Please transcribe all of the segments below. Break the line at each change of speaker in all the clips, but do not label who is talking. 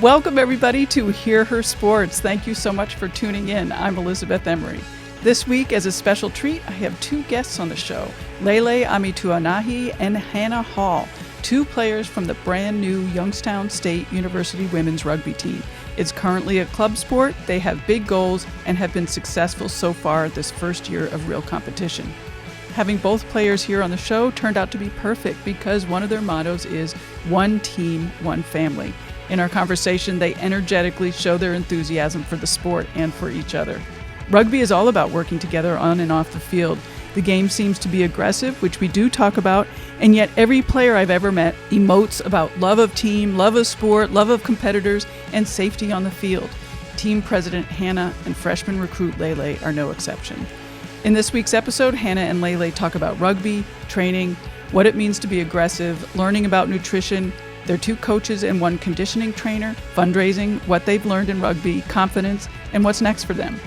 Welcome, everybody, to Hear Her Sports. Thank you so much for tuning in. I'm Elizabeth Emery. This week, as a special treat, I have two guests on the show, Laelae Amituanai and Hannah Hall, two players from the brand new Youngstown State University women's rugby team. It's currently a club sport, they have big goals, and have been successful so far this first year of real competition. Having both players here on the show turned out to be perfect because one of their mottos is one team, one family. In our conversation, they energetically show their enthusiasm for the sport and for each other. Rugby is all about working together on and off the field. The game seems to be aggressive, which we do talk about, and yet every player I've ever met emotes about love of team, love of sport, love of competitors, and safety on the field. Team President Hannah and freshman recruit Laelae are no exception. In this week's episode, Hannah and Laelae talk about rugby, training, what it means to be aggressive, learning about nutrition, their two coaches and one conditioning trainer, fundraising, what they've learned in rugby, confidence, and what's next for them.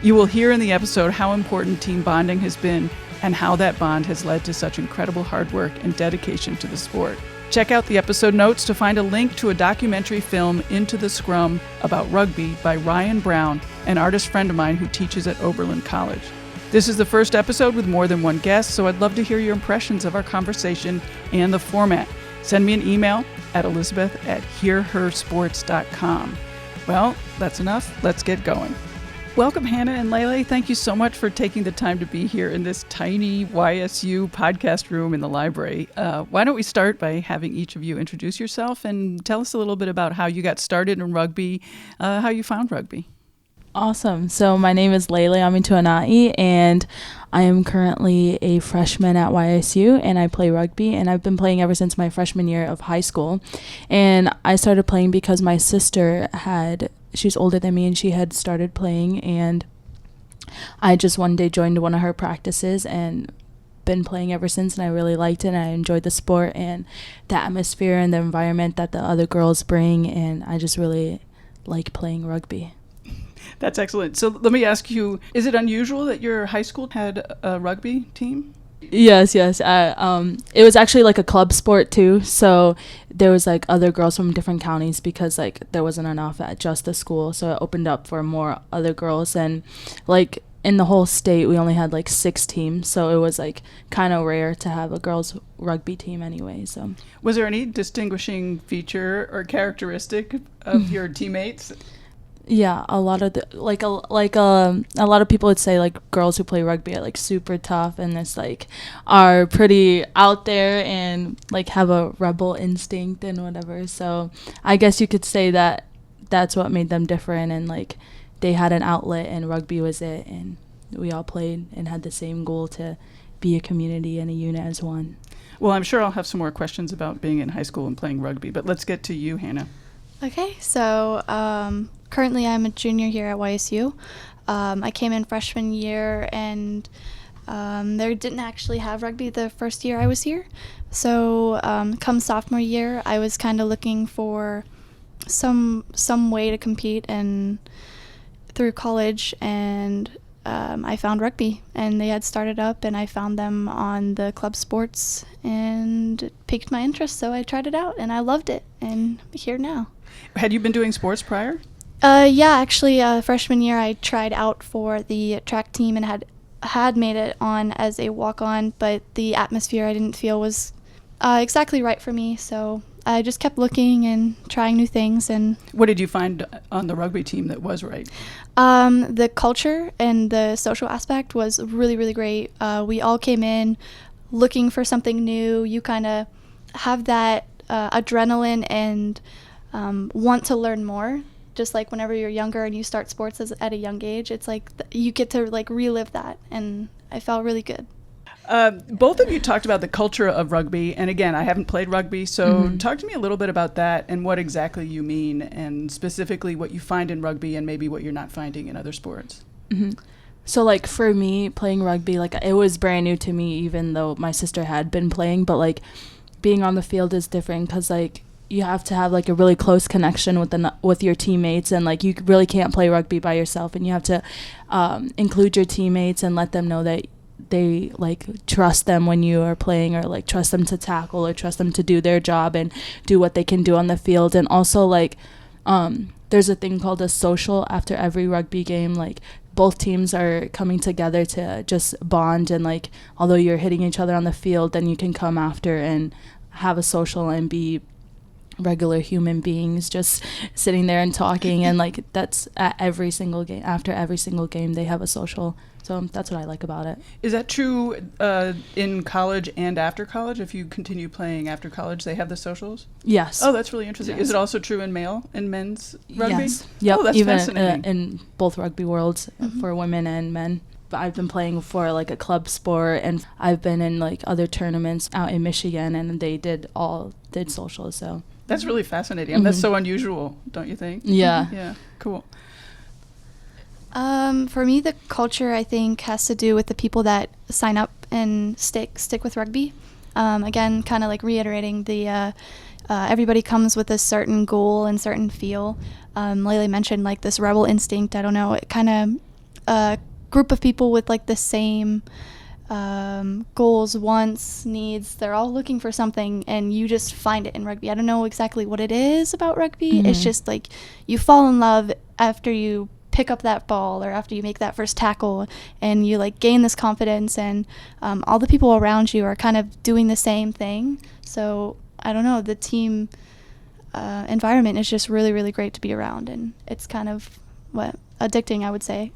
You will hear in the episode how important team bonding has been and how that bond has led to such incredible hard work and dedication to the sport. Check out the episode notes to find a link to a documentary film, Into the Scrum, about rugby by Ryan Brown, an artist friend of mine who teaches at Oberlin College. This is the first episode with more than one guest, so I'd love to hear your impressions of our conversation and the format. Send me an email at elizabeth@hearhersports.com. Well, that's enough. Let's get going. Welcome, Hannah and Laelae. Thank you so much for taking the time to be here in this tiny YSU podcast room in the library. Why don't we start by having each of you introduce yourself and tell us a little bit about how you got started in rugby, how you found rugby.
Awesome. So my name is Laelae Amituanai, and I am currently a freshman at YSU, and I play rugby, and I've been playing ever since my freshman year of high school. And I started playing because my sister she's older than me, and she had started playing, and I just one day joined one of her practices and been playing ever since, and I really liked it, and I enjoyed the sport and the atmosphere and the environment that the other girls bring, and I just really like playing rugby.
That's excellent. So let me ask you, is it unusual that your high school had a rugby team?
Yes. It was actually like a club sport too. So there was like other girls from different counties because like there wasn't enough at just the school. So it opened up for more other girls. And like in the whole state, we only had like 6 teams. So it was like kind of rare to have a girls rugby team anyway. So
was there any distinguishing feature or characteristic of your teammates?
Yeah, a lot of a lot of people would say like girls who play rugby are like super tough and it's like are pretty out there and like have a rebel instinct and whatever. So I guess you could say that that's what made them different, and like they had an outlet and rugby was it, and we all played and had the same goal to be a community and a unit as one.
Well, I'm sure I'll have some more questions about being in high school and playing rugby, but let's get to you, Hannah.
Okay, so currently I'm a junior here at YSU. I came in freshman year, and they didn't actually have rugby the first year I was here. So come sophomore year, I was kind of looking for some way to compete and through college, and I found rugby, and they had started up, and I found them on the club sports, and it piqued my interest, so I tried it out, and I loved it, and I'm here now.
Had you been doing sports prior?
Yeah, actually, freshman year I tried out for the track team and had made it on as a walk-on, but the atmosphere I didn't feel was exactly right for me, so I just kept looking and trying new things. And
what did you find on the rugby team that was right?
The culture and the social aspect was really, really great. We all came in looking for something new. You kind of have that adrenaline and want to learn more. Just like whenever you're younger and you start sports at a young age, it's like you get to like relive that, and I felt really good.
Both of you talked about the culture of rugby, and again, I haven't played rugby, so talk to me a little bit about that and what exactly you mean, and specifically what you find in rugby and maybe what you're not finding in other sports.
So like for me, playing rugby, like it was brand new to me, even though my sister had been playing, but like being on the field is different because like you have to have like a really close connection with your teammates, and like you really can't play rugby by yourself, and you have to include your teammates and let them know that they like trust them when you are playing, or like trust them to tackle or trust them to do their job and do what they can do on the field. And also like there's a thing called a social after every rugby game. Like, both teams are coming together to just bond, and like, although you're hitting each other on the field, then you can come after and have a social and be regular human beings just sitting there and talking. And like, that's at every single game. After every single game they have a social, so that's what I like about it.
Is that true in college and after college? If you continue playing after college, they have the socials?
Yes.
Oh, that's really interesting.
Yes.
Is it also true in men's rugby?
Yes. Yep.
Oh, that's
even
fascinating.
In both rugby worlds, for women and men. But I've been playing for like a club sport, and I've been in like other tournaments out in Michigan, and they did socials. So
That's really fascinating. And that's so unusual, don't you think?
yeah.
Yeah, cool.
For me, the culture, I think, has to do with the people that sign up and stick with rugby. Again, kind of like reiterating the everybody comes with a certain goal and certain feel. Laelae mentioned like this rebel instinct. I don't know, it kind of group of people with like the same goals, wants, needs. They're all looking for something, and you just find it in rugby. I don't know exactly what it is about rugby. It's just like you fall in love after you pick up that ball or after you make that first tackle, and you like gain this confidence, and all the people around you are kind of doing the same thing. So I don't know, the team environment is just really, really great to be around, and it's kind of addicting, I would say.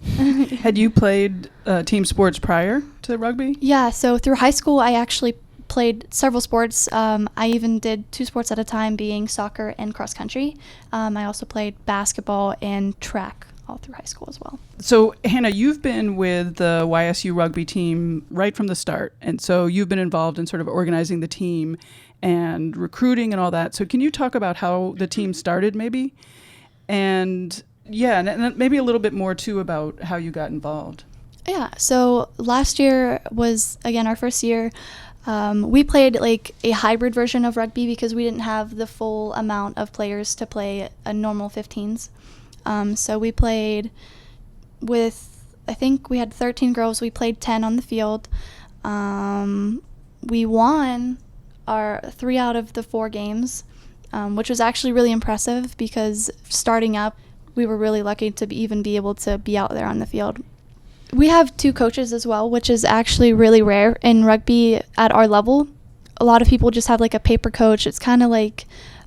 Had you played team sports prior to rugby?
Yeah, so through high school I actually played several sports. I even did 2 sports at a time, being soccer and cross country. I also played basketball and track all through high school as well.
So, Hannah, you've been with the YSU rugby team right from the start, and so you've been involved in sort of organizing the team and recruiting and all that. So can you talk about how the team started maybe? And yeah, and maybe a little bit more too about how you got involved.
Yeah, so last year was, again, our first year. We played like a hybrid version of rugby because we didn't have the full amount of players to play a normal 15s. So we played with, I think we had 13 girls. We played 10 on the field. We won our 3 out of the 4 games, which was actually really impressive because starting up, we were really lucky to even be able to be out there on the field. We have 2 coaches as well, which is actually really rare in rugby at our level. A lot of people just have like a paper coach. It's kind of like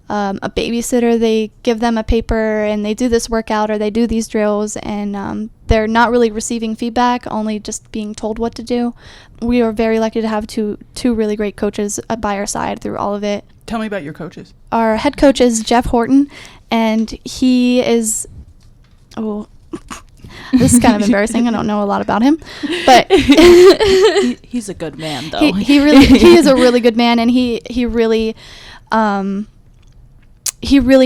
a babysitter. They give them a paper and they do this workout or they do these drills, and they're not really receiving feedback, only just being told what to do. We are very lucky to have two really great coaches by our side through all of it.
Tell me about your coaches.
Our head coach is Jeff Horton, and he is... Oh, this is kind of embarrassing. I don't know a lot about him, but
he's a good man, though.
He is a really good man, and he really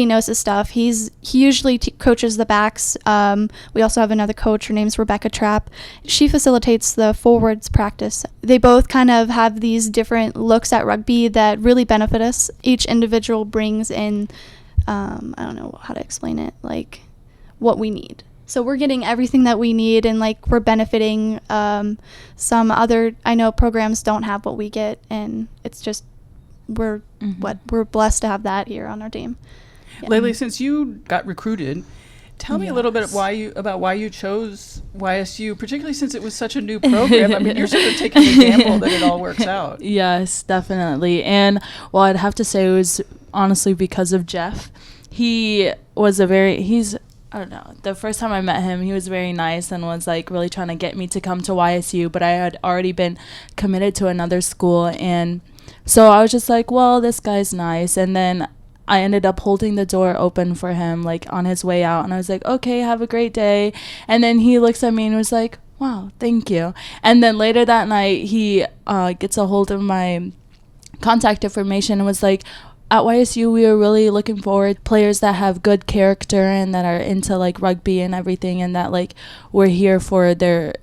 knows his stuff. He usually coaches the backs. We also have another coach. Her name's Rebecca Trapp. She facilitates the forwards practice. They both kind of have these different looks at rugby that really benefit us. Each individual brings in, I don't know how to explain it, like what we need. So we're getting everything that we need, and like we're benefiting. Some other, I know, programs don't have what we get, and it's just we're blessed to have that here on our team. Yeah.
Laelae, since you got recruited, tell me a little bit why you chose YSU, particularly since it was such a new program. I mean, you're sort of taking a gamble that it all works out.
Yes, definitely. And well, I'd have to say it was honestly because of Jeff. He was I don't know, the first time I met him, he was very nice and was like really trying to get me to come to YSU, but I had already been committed to another school, and so I was just like, well, this guy's nice. And then I ended up holding the door open for him, like on his way out. And I was like, okay, have a great day. And then he looks at me and was like, wow, thank you. And then later that night, he gets a hold of my contact information and was like, at YSU, we are really looking forward to players that have good character and that are into like rugby and everything, and that like we're here for their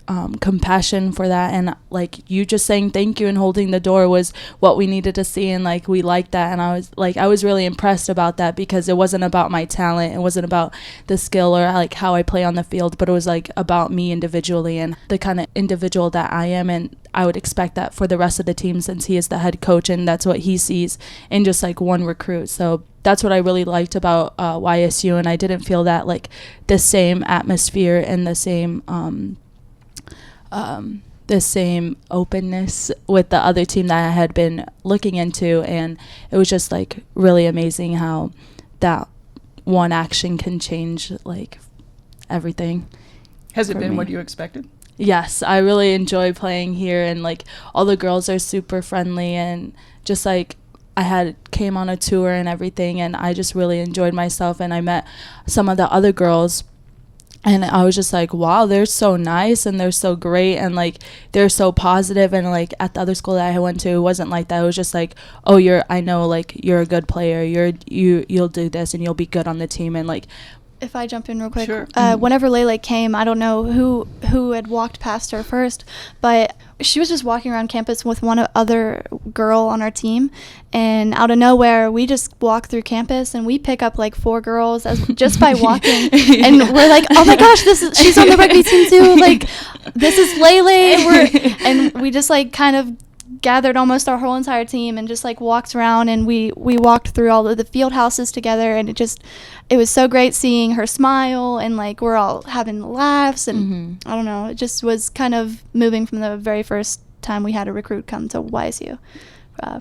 compassion for that. And like you just saying thank you and holding the door was what we needed to see, and like we liked that. And I was really impressed about that because it wasn't about my talent, it wasn't about the skill or like how I play on the field, but it was like about me individually and the kind of individual that I am. And I would expect that for the rest of the team, since he is the head coach and that's what he sees in just like one recruit. So that's what I really liked about YSU, and I didn't feel that like the same atmosphere and the same openness with the other team that I had been looking into. And it was just like really amazing how that one action can change like everything.
Has it been what you expected?
Yes, I really enjoy playing here, and like all the girls are super friendly, and just like I came on a tour and everything, and I just really enjoyed myself, and I met some of the other girls, and I was just like, wow, they're so nice and they're so great, and like they're so positive. And like at the other school that I went to, it wasn't like that. It was just like, oh, I know like you're a good player, you'll do this and you'll be good on the team. And like,
if I jump in real quick,
sure.
Whenever Laelae came, I don't know who had walked past her first, but she was just walking around campus with one other girl on our team, and out of nowhere, we just walk through campus and we pick up like 4 girls just by walking, and we're like, oh my gosh, she's on the rugby team too, like this is Laelae, and we just like kind of gathered almost our whole entire team and just like walked around, and we walked through all of the field houses together, and it was so great seeing her smile, and like we're all having laughs, and I don't know, it just was kind of moving from the very first time we had a recruit come to YSU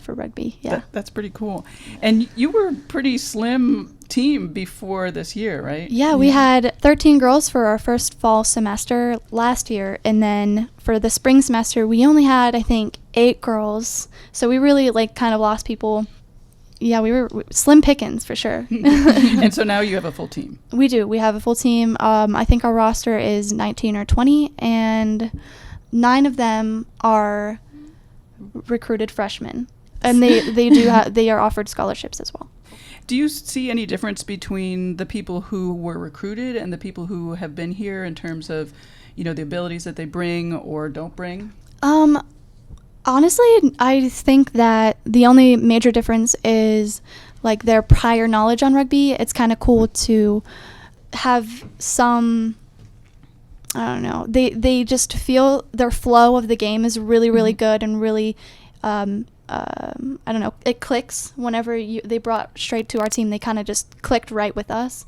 for rugby. Yeah,
that's pretty cool. And you were a pretty slim team before this year, right?
Yeah, we had 13 girls for our first fall semester last year, and then for the spring semester we only had, I think, 8 girls, so we really like kind of lost people. Yeah, we were slim pickings for sure.
And so now you have a full team.
We do. We have a full team. I think our roster is 19 or 20, and 9 of them are recruited freshmen, and they are offered scholarships as well.
Do you see any difference between the people who were recruited and the people who have been here in terms of, the abilities that they bring or don't bring?
Honestly, I think that the only major difference is like their prior knowledge on rugby. It's kind of cool to have some, I don't know, they just feel their flow of the game is really, really good, and really, I don't know, it clicks whenever they brought straight to our team. They kind of just clicked right with us.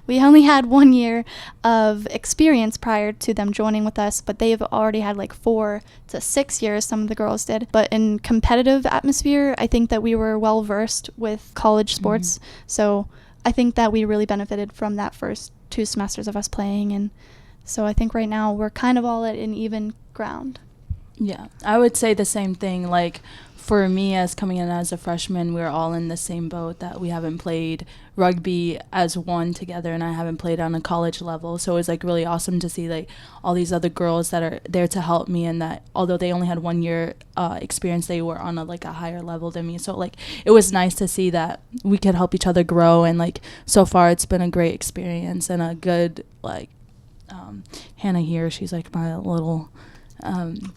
We only had 1 year of experience prior to them joining with us, but they've already had like 4 to 6 years, some of the girls did. But in competitive atmosphere, I think that we were well versed with college sports. So I think that we really benefited from that first 2 semesters of us playing. And so I think right now we're kind of all at an even ground.
Yeah, I would say the same thing. Like for me, as coming in as a freshman, we're all in the same boat that we haven't played rugby as one together, and I haven't played on a college level. So it was like really awesome to see like all these other girls that are there to help me, and that although they only had 1 year experience, they were on a higher level than me. So like it was nice to see that we could help each other grow, and like so far it's been a great experience and a good Hannah here, she's like my little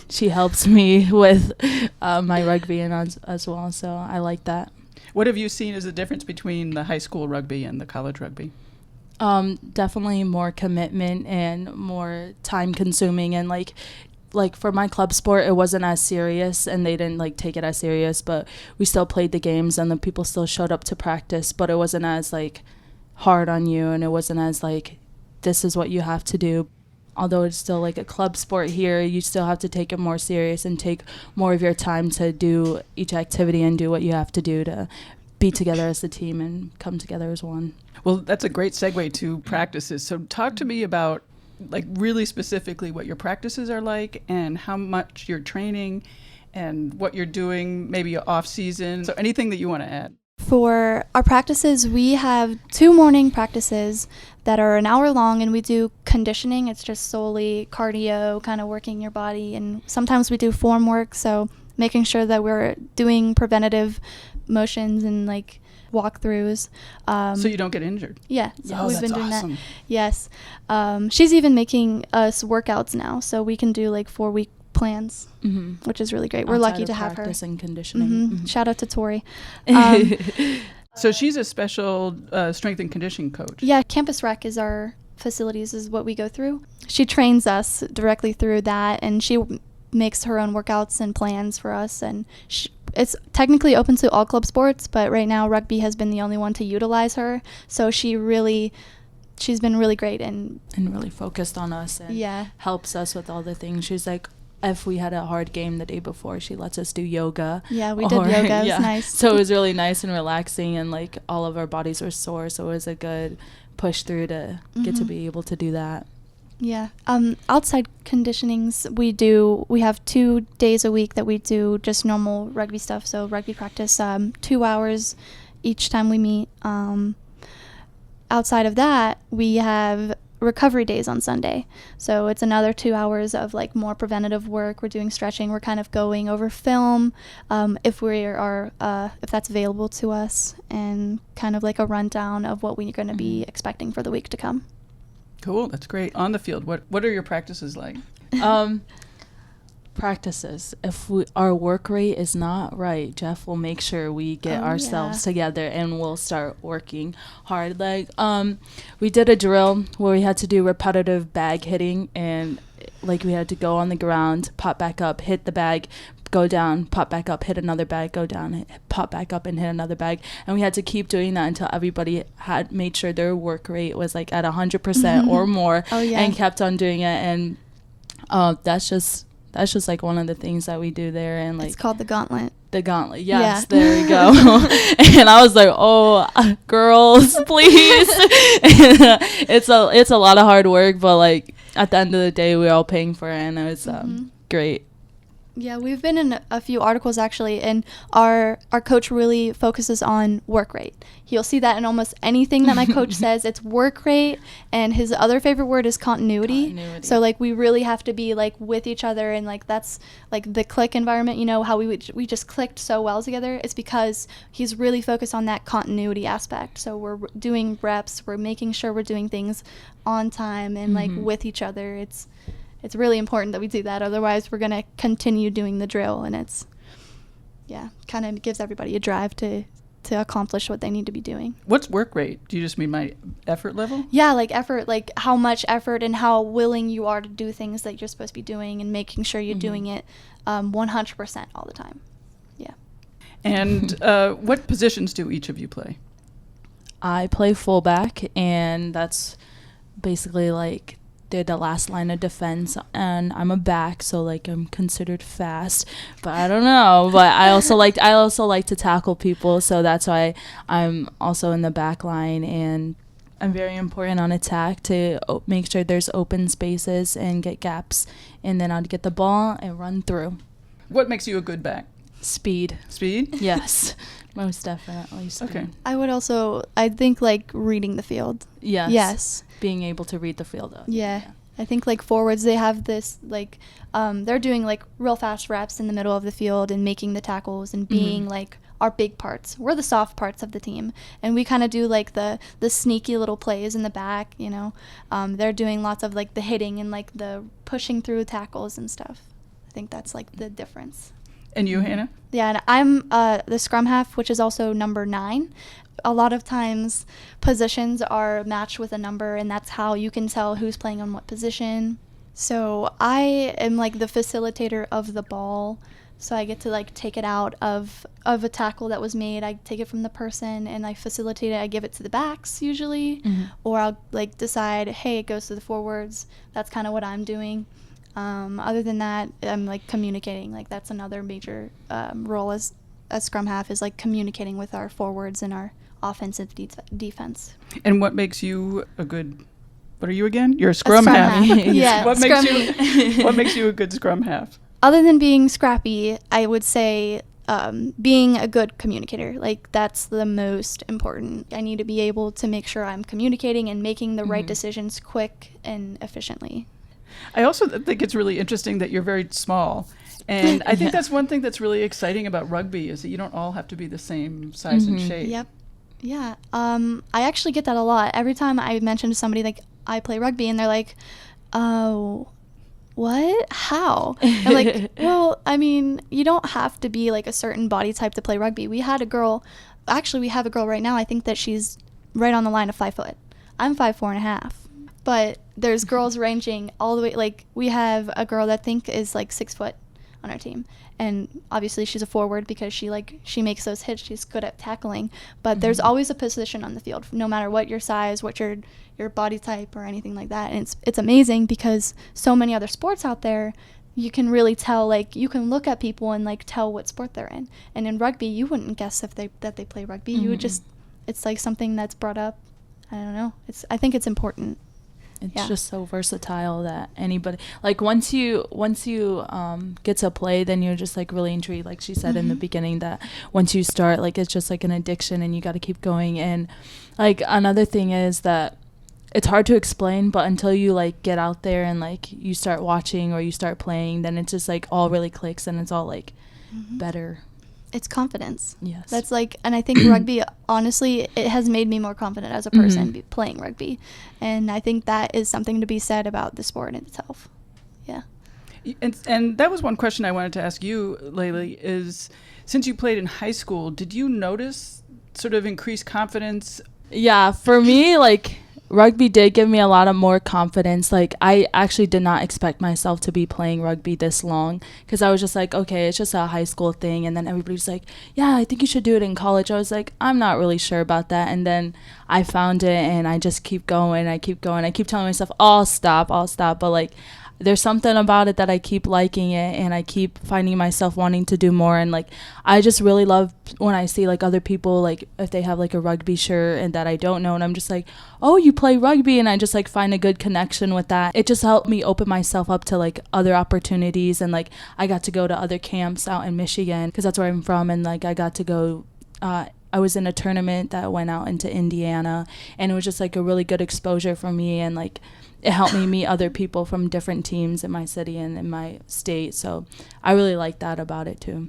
she helps me with my rugby and as well, so I like that.
What have you seen as the difference between the high school rugby and the college rugby?
Definitely more commitment and more time consuming, and like for my club sport, it wasn't as serious, and they didn't take it as serious, but we still played the games and the people still showed up to practice, but it wasn't as hard on you, and it wasn't as this is what you have to do. Although it's still a club sport here, you still have to take it more serious and take more of your time to do each activity and do what you have to do to be together as a team and come together as one.
Well, that's a great segue to practices. So talk to me about really specifically what your practices are like and how much you're training and what you're doing, maybe off season. So anything that you want to add.
For our practices, we have 2 morning practices that are an hour long, and we do conditioning. It's just solely cardio, kind of working your body, and sometimes we do form work, so making sure that we're doing preventative motions and walkthroughs.
So you don't get injured.
Yeah, so we've been doing
awesome.
that. Yes. She's even making us workouts now, so we can do 4-week plans, which is really great. We're lucky to have her.
Practice and conditioning.
Shout out to Tori.
So she's a special strength and conditioning coach.
Yeah, Campus Rec is our facilities, is what we go through. She trains us directly through that, and she makes her own workouts and plans for us, and it's technically open to all club sports, but right now rugby has been the only one to utilize her. So she's been really great and
really focused on us and helps us with all the things. She's like, if we had a hard game the day before, she lets us do yoga.
Yeah, we did yoga. It was nice.
So it was really nice and relaxing, and like all of our bodies were sore, so it was a good push through to get to be able to do that.
Yeah. Outside conditionings, we have 2 days a week that we do just normal rugby stuff. So rugby practice, 2 hours each time we meet. Outside of that, we have recovery days on Sunday. So it's another 2 hours of like more preventative work. We're doing stretching. We're kind of going over film, if that's available to us, and kind of like a rundown of what we're going to be expecting for the week to come.
Cool. That's great. On the field, what are your practices like?
Practices. If our work rate is not right, Jeff will make sure we get ourselves together and we'll start working hard. Like, we did a drill where we had to do repetitive bag hitting, and like we had to go on the ground, pop back up, hit the bag, go down, pop back up, hit another bag, go down, pop back up and hit another bag. And we had to keep doing that until everybody had made sure their work rate was like at 100% or more, and kept on doing it. And that's just like one of the things that we do there. And like,
it's called the gauntlet.
The gauntlet, yes, there we go. And I was like, oh, girls, please. It's a lot of hard work, but like at the end of the day, we're all paying for it, and it was great.
Yeah, we've been in a few articles actually, and our coach really focuses on work rate. You'll see that in almost anything that my coach says. It's work rate, and his other favorite word is continuity. So like we really have to be like with each other, and like that's like the click environment. You know how we just clicked so well together. It's because he's really focused on that continuity aspect. So we're doing reps, we're making sure we're doing things on time and like with each other. It's really important that we do that. Otherwise, we're going to continue doing the drill, and it's, kind of gives everybody a drive to accomplish what they need to be doing.
What's work rate? Do you just mean my effort level?
Yeah, like effort, like how much effort and how willing you are to do things that you're supposed to be doing, and making sure you're doing it 100% all the time. Yeah.
And what positions do each of you play?
I play fullback, and that's basically like they're the last line of defense, and I'm a back, so like I'm considered fast, but I don't know. But I also like to tackle people, so that's why I'm also in the back line, and I'm very important on attack to make sure there's open spaces and get gaps, and then I'd get the ball and run through.
What makes you a good back?
Speed.
Yes,
most definitely speed.
Okay. I think like reading the field. Yes.
Being able to read the field out.
Yeah. I think like forwards, they have this like they're doing like real fast reps in the middle of the field and making the tackles and being like our big parts. We're the soft parts of the team, and we kind of do like the sneaky little plays in the back, you know. They're doing lots of like the hitting and like the pushing through tackles and stuff. I think that's like the difference.
And you, Hannah?
Yeah, and I'm the scrum half, which is also number 9. A lot of times positions are matched with a number, and that's how you can tell who's playing on what position. So I am like the facilitator of the ball, so I get to like take it out of a tackle that was made. I take it from the person and I facilitate it. I give it to the backs usually, or I'll like decide, hey, it goes to the forwards. That's kind of what I'm doing. Other than that, I'm like communicating. Like that's another major role as scrum half, is like communicating with our forwards and our offensive defense.
And what makes you a good? What are you again? You're a scrum half.
Yeah.
What makes you a good scrum half?
Other than being scrappy, I would say being a good communicator. Like that's the most important. I need to be able to make sure I'm communicating and making the right decisions quick and efficiently.
I also think it's really interesting that you're very small. And I think that's one thing that's really exciting about rugby, is that you don't all have to be the same size and shape.
Yep. Yeah. I actually get that a lot. Every time I mention to somebody, like, I play rugby, and they're like, oh, what? How? I'm like, well, I mean, you don't have to be like a certain body type to play rugby. We have a girl right now, I think that she's right on the line of 5 foot. I'm 5'4.5". But there's girls ranging all the way, like we have a girl that I think is like 6 foot, on our team. And obviously she's a forward because she makes those hits. She's good at tackling. But there's always a position on the field, no matter what your size, what your body type or anything like that. And it's amazing because so many other sports out there, you can really tell, like, you can look at people and, like, tell what sport they're in. And in rugby, you wouldn't guess that they play rugby. You would just, it's like something that's brought up. I don't know. I think it's important.
It's just so versatile that anybody, like, once you get to play, then you're just, like, really intrigued. Like she said in the beginning, that once you start, like, it's just like an addiction and you got to keep going. And, like, another thing is that it's hard to explain, but until you, like, get out there and, like, you start watching or you start playing, then it just, like, all really clicks and it's all, like, better.
It's confidence.
Yes.
That's like, and I think rugby, honestly, it has made me more confident as a person playing rugby. And I think that is something to be said about the sport in itself. Yeah.
And that was one question I wanted to ask you, Laelae, is since you played in high school, did you notice sort of increased confidence?
Yeah, for me, like, rugby did give me a lot of more confidence. Like, I actually did not expect myself to be playing rugby this long, because I was just like, okay, it's just a high school thing. And then everybody's like, yeah, I think you should do it in college. I was like, I'm not really sure about that. And then I found it and I just keep going. I keep telling myself, I'll stop. But, like, there's something about it that I keep liking it, and I keep finding myself wanting to do more. And, like, I just really love when I see, like, other people, like, if they have, like, a rugby shirt and that I don't know, and I'm just like, oh, you play rugby, and I just, like, find a good connection with that. It just helped me open myself up to, like, other opportunities. And, like, I got to go to other camps out in Michigan because that's where I'm from, and, like, I got to go I was in a tournament that went out into Indiana, and it was just, like, a really good exposure for me, and, like, it helped me meet other people from different teams in my city and in my state. So I really like that about it too.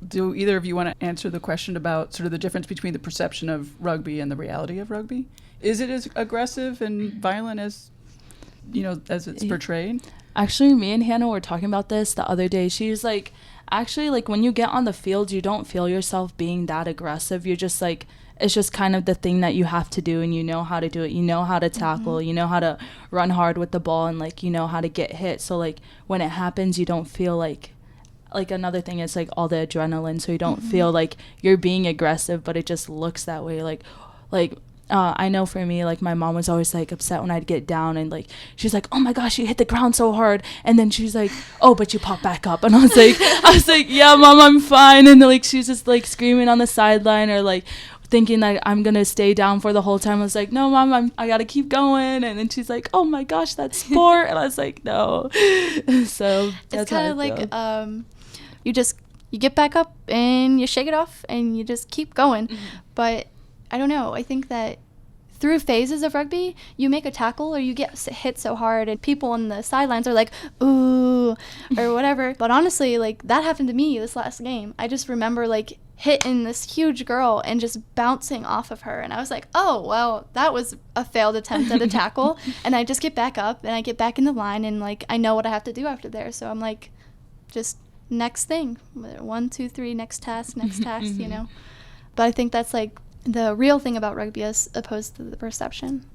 Do either of you want to answer the question about sort of the difference between the perception of rugby and the reality of rugby? Is it as aggressive and violent as, you know, as it's portrayed?
Actually, me and Hannah were talking about this the other day. She's like, actually, like, when you get on the field, you don't feel yourself being that aggressive. You're just like, it's just kind of the thing that you have to do, and you know how to do it. You know how to tackle, you know how to run hard with the ball, and, like, you know how to get hit. So, like, when it happens, you don't feel like another thing is, like, all the adrenaline. So you don't feel like you're being aggressive, but it just looks that way. Like, I know for me, like, my mom was always, like, upset when I'd get down, and, like, she's like, oh my gosh, you hit the ground so hard. And then she's like, oh, but you pop back up. And I was like, yeah, Mom, I'm fine. And, like, she's just, like, screaming on the sideline, or, like, thinking that I'm gonna stay down for the whole time. I was like, no, Mom, I gotta keep going. And then she's like, oh my gosh, that's sport. And I was like, no. So
it's kind of like you get back up and you shake it off and you just keep going. But I don't know, I think that through phases of rugby, you make a tackle or you get hit so hard and people on the sidelines are like, ooh, or whatever. But honestly, like, that happened to me this last game. I just remember, like, hitting this huge girl and just bouncing off of her. And I was like, oh, well, that was a failed attempt at a tackle. And I just get back up and I get back in the line, and, like, I know what I have to do after there. So I'm like, just next thing. 1, 2, 3, next task, you know. But I think that's, like, the real thing about rugby as opposed to the perception.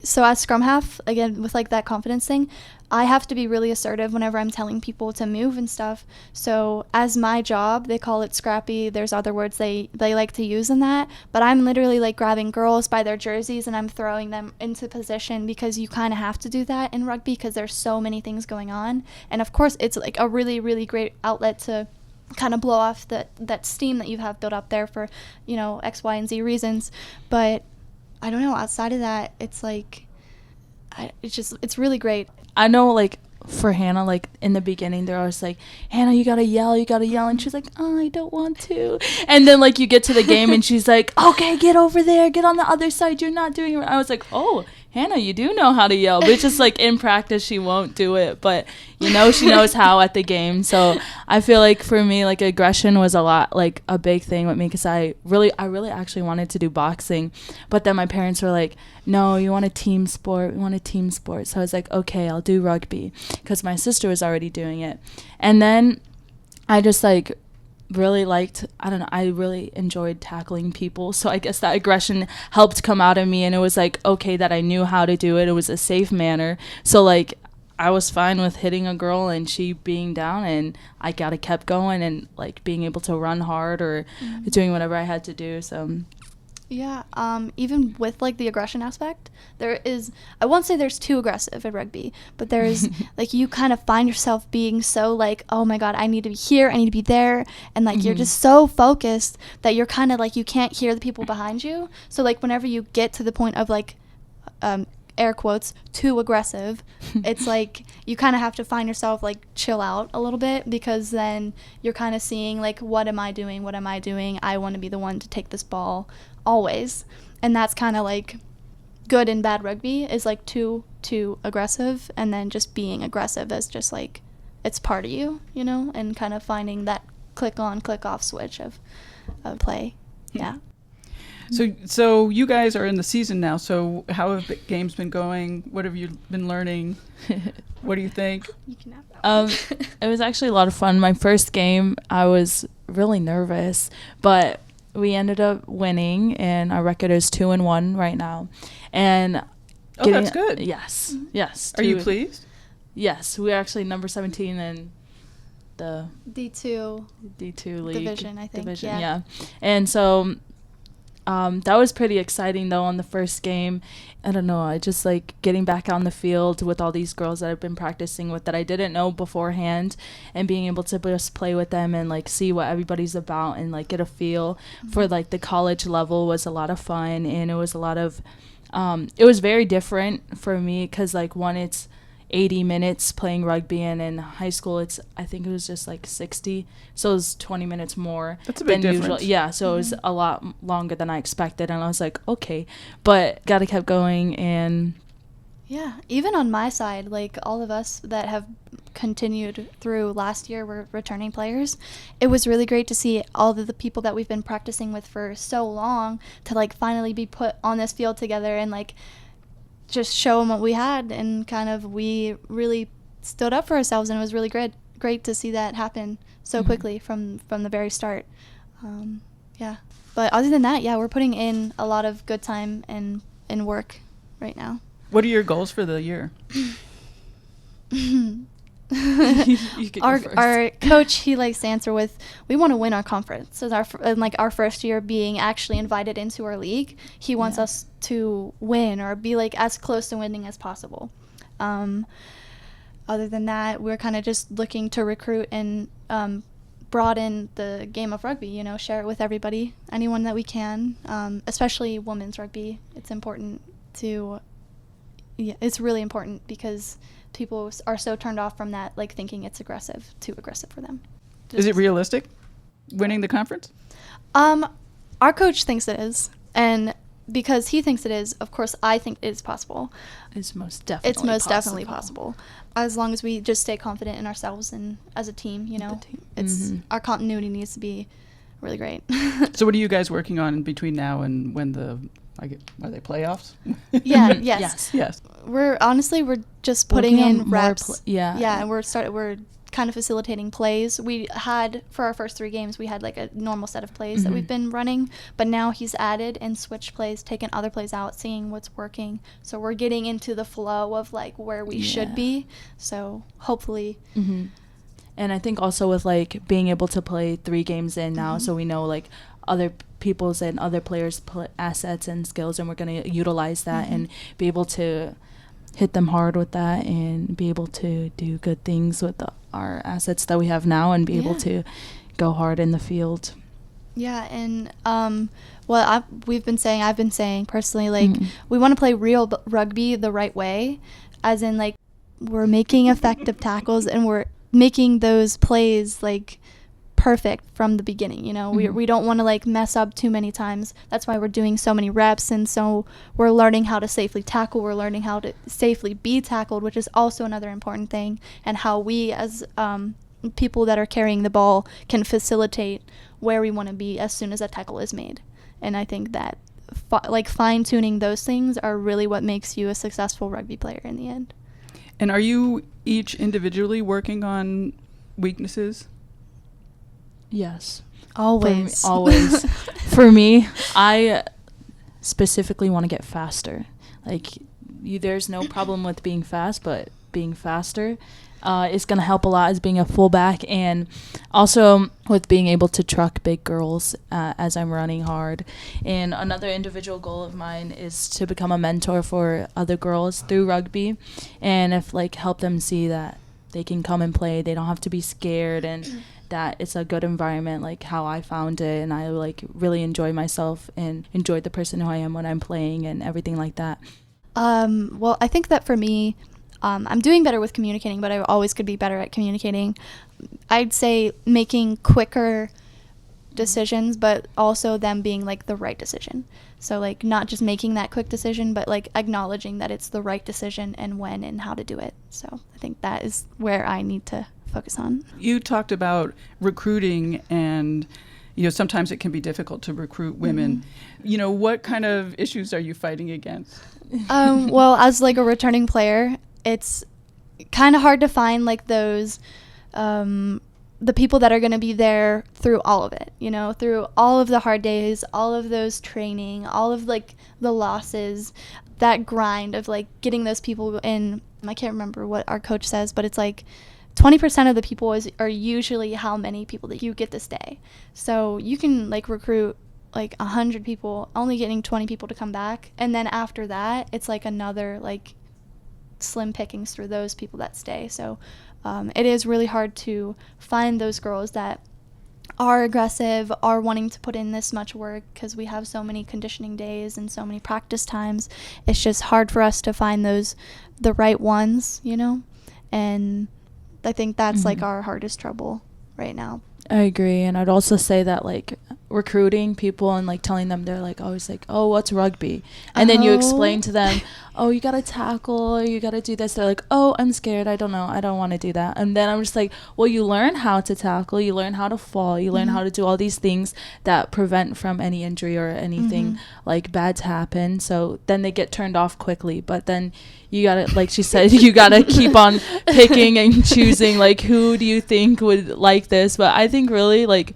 So as scrum half, again, with, like, that confidence thing, I have to be really assertive whenever I'm telling people to move and stuff. So as my job, they call it scrappy. There's other words they like to use in that. But I'm literally, like, grabbing girls by their jerseys and I'm throwing them into position, because you kind of have to do that in rugby because there's so many things going on. And of course, it's, like, a really, really great outlet to kind of blow off that steam that you have built up there for, you know, X, Y, and Z reasons. But I don't know, outside of that, it's like, it's really great.
I know, like, for Hannah, like, in the beginning, they're always like, Hannah, you gotta yell. And she's like, oh, I don't want to. And then, like, you get to the game and she's like, okay, get over there, get on the other side, you're not doing it. I was like, oh, Hannah, you do know how to yell. But it's just, like, in practice, she won't do it. But, you know, she knows how at the game. So I feel like for me, like, aggression was a lot, like, a big thing with me, because I really actually wanted to do boxing. But then my parents were like, no, you want a team sport. We want a team sport. So I was like, okay, I'll do rugby, because my sister was already doing it. And then I just, like, really liked, I don't know, I really enjoyed tackling people. So I guess that aggression helped come out of me, and it was like, okay, that I knew how to do it. It was a safe manner. So, like, I was fine with hitting a girl and she being down, and I kept going and like being able to run hard or doing whatever I had to do. So
yeah, even with like the aggression aspect, there is, I won't say there's too aggressive at rugby, but there's like you kind of find yourself being so like, oh my god, I need to be here, I need to be there, and like you're just so focused that you're kind of like you can't hear the people behind you. So like whenever you get to the point of like air quotes too aggressive, it's like you kind of have to find yourself like chill out a little bit, because then you're kind of seeing like, what am I doing, I want to be the one to take this ball always. And that's kind of like good and bad rugby, is like too aggressive, and then just being aggressive as just like it's part of you, you know, and kind of finding that click on click off switch of play. Yeah.
So you guys are in the season now. So how have the games been going? What have you been learning? What do you think?
You can have that one.
It was actually a lot of fun. My first game, I was really nervous, but we ended up winning, and our record is 2-1 right now. And
that's good.
Yes, yes.
Are you pleased?
Yes, we're actually number 17 in the
D2
league
division, I think.
Yeah. And so that was pretty exciting though on the first game. I don't know, I just like getting back on the field with all these girls that I've been practicing with that I didn't know beforehand, and being able to just play with them and like see what everybody's about and like get a feel for like the college level was a lot of fun. And it was a lot of it was very different for me, because like one, it's 80 minutes playing rugby, and in high school I think it was just like 60, so it was 20 minutes more.
That's a big
than
difference.
Usual. Yeah, so it was a lot longer than I expected, and I was like, okay, but gotta keep going. And
yeah, even on my side, like all of us that have continued through last year were returning players. It was really great to see all of the people that we've been practicing with for so long to like finally be put on this field together and like just show them what we had, and kind of we really stood up for ourselves, and it was really great to see that happen so quickly from the very start. Yeah, but other than that, yeah, we're putting in a lot of good time and work right now.
What are your goals for the year?
you get
our coach, he likes to answer with, we want to win our conference. So our first year being actually invited into our league, he wants us to win or be like as close to winning as possible. Other than that, we're kind of just looking to recruit and broaden the game of rugby, you know, share it with everybody, anyone that we can, especially women's rugby. It's important to, it's really important, because people are so turned off from that, like thinking it's too aggressive for them.
Is it realistic, winning the conference?
Our coach thinks it is, and because he thinks it is, of course I think it is possible.
It's most definitely
possible. As long as we just stay confident in ourselves and as a team, you know, it's our continuity needs to be really great.
So what are you guys working on in between now and when are they playoffs?
Yeah, yes. We're just putting in reps. And we're kind of facilitating plays. We had, for our first 3 games, we had like a normal set of plays that we've been running, but now he's added and switched plays, taken other plays out, seeing what's working. So we're getting into the flow of like where we should be. So hopefully.
And I think also with like being able to play 3 games in now, so we know like other people's and other players' assets and skills, and we're going to utilize that and be able to hit them hard with that and be able to do good things with our assets that we have now, and be able to go hard in the field. Yeah,
and I've been saying personally, like we want to play real rugby the right way, as in like we're making effective tackles and we're making those plays like perfect from the beginning, you know. We don't want to like mess up too many times. That's why we're doing so many reps, and so we're learning how to safely tackle, we're learning how to safely be tackled, which is also another important thing, and how we as people that are carrying the ball can facilitate where we want to be as soon as a tackle is made. And I think that fine-tuning those things are really what makes you a successful rugby player in the end.
And are you each individually working on weaknesses?
Yes.
Always.
For me, I specifically want to get faster. Like, there's no problem with being fast, but being faster is going to help a lot as being a fullback, and also with being able to truck big girls as I'm running hard. And another individual goal of mine is to become a mentor for other girls through rugby, and if like help them see that they can come and play, they don't have to be scared, and that it's a good environment like how I found it, and I like really enjoy myself and enjoy the person who I am when I'm playing and everything like that.
Well, I think that for me, I'm doing better with communicating, but I always could be better at communicating. I'd say making quicker decisions, but also them being like the right decision. So like not just making that quick decision, but like acknowledging that it's the right decision and when and how to do it. So I think that is where I need to focus on.
You talked about recruiting, and sometimes it can be difficult to recruit women. What kind of issues are you fighting against?
Well, as like a returning player, it's kind of hard to find like those the people that are going to be there through all of it, through all of the hard days, all of those training, all of like the losses, that grind of like getting those people in. I can't remember what our coach says, but it's like 20% of the people are usually how many people that you get to stay. So you can like recruit like 100 people, only getting 20 people to come back, and then after that it's like another like slim pickings through those people that stay. So it is really hard to find those girls that are aggressive, are wanting to put in this much work, because we have so many conditioning days and so many practice times. It's just hard for us to find the right ones, and I think that's like our hardest trouble right now.
I agree. And I'd also say that like recruiting people and like telling them, they're like always like, oh, what's rugby? And then you explain to them, oh, you gotta tackle, you gotta do this. They're like, oh, I'm scared, I don't know, I don't want to do that. And then I'm just like, well, you learn how to tackle, you learn how to fall, you learn how to do all these things that prevent from any injury or anything like bad to happen. So then they get turned off quickly. But then you gotta, like she said, you gotta keep on picking and choosing like who do you think would like this. But I think really like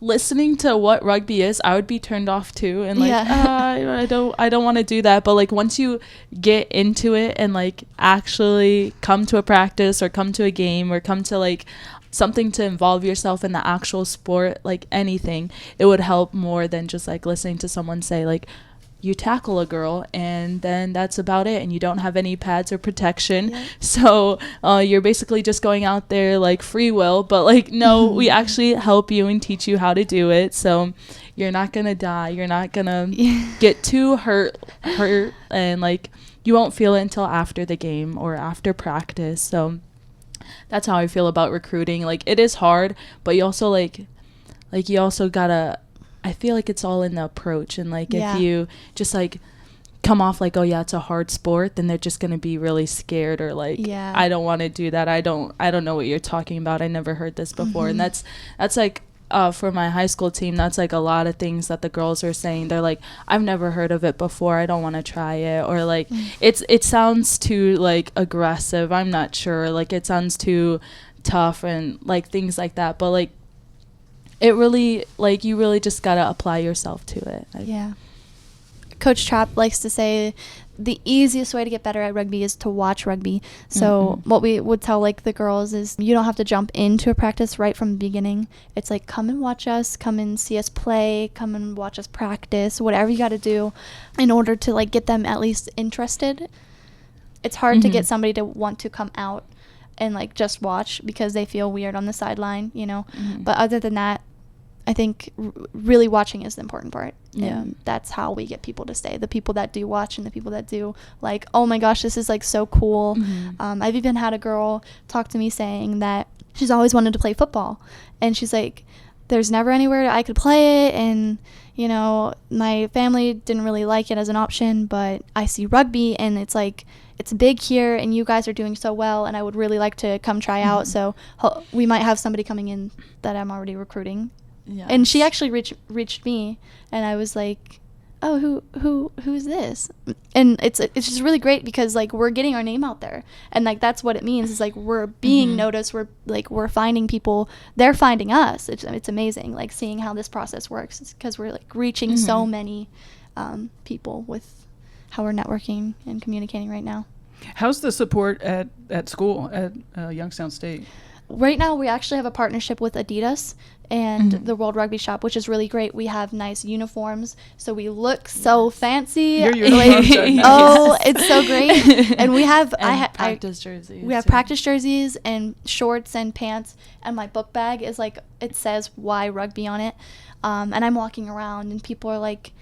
listening to what rugby is, I would be turned off too, and like I don't want to do that. But like once you get into it and like actually come to a practice or come to a game or come to like something to involve yourself in the actual sport, like anything, it would help more than just like listening to someone say like, you tackle a girl and then that's about it, and you don't have any pads or protection. So you're basically just going out there like free will, but like no, we actually help you and teach you how to do it, so you're not gonna die, you're not gonna get too hurt, and like you won't feel it until after the game or after practice. So that's how I feel about recruiting. Like it is hard, but you also like you also gotta, I feel like it's all in the approach, and like if you just like come off like, oh yeah, it's a hard sport, then they're just gonna be really scared or like, I don't want to do that, I don't know what you're talking about, I never heard this before. And that's like for my high school team, that's like a lot of things that the girls are saying. They're like, I've never heard of it before, I don't want to try it, or like it sounds too like aggressive, I'm not sure, like it sounds too tough and like things like that. But like it really, like, you really just got to apply yourself to it.
Coach Trapp likes to say the easiest way to get better at rugby is to watch rugby. So what we would tell, like, the girls is you don't have to jump into a practice right from the beginning. It's like, come and watch us, come and see us play, come and watch us practice, whatever you got to do in order to, like, get them at least interested. It's hard to get somebody to want to come out and, like, just watch because they feel weird on the sideline, But other than that, I think really watching is the important part. And that's how we get people to stay. The people that do watch and the people that do like, oh my gosh, this is like so cool. I've even had a girl talk to me saying that she's always wanted to play football. And she's like, there's never anywhere I could play it. And, my family didn't really like it as an option, but I see rugby and it's like, it's big here and you guys are doing so well. And I would really like to come try out. So we might have somebody coming in that I'm already recruiting. Yes. And she actually reached me, and I was like, "Oh, who's this?" And it's just really great because like we're getting our name out there, and like that's what it means. Is like we're being noticed. We're finding people. They're finding us. It's amazing, like seeing how this process works because we're like reaching so many people with how we're networking and communicating right now.
How's the support at school at Youngstown State?
Right now, we actually have a partnership with Adidas and the World Rugby Shop, which is really great. We have nice uniforms, so we look so fancy.
Your uniforms are nice.
Oh, it's so great. And we have
practice jerseys.
We have practice jerseys and shorts and pants, and my book bag is like, it says "Why Rugby" on it. And I'm walking around, and people are like,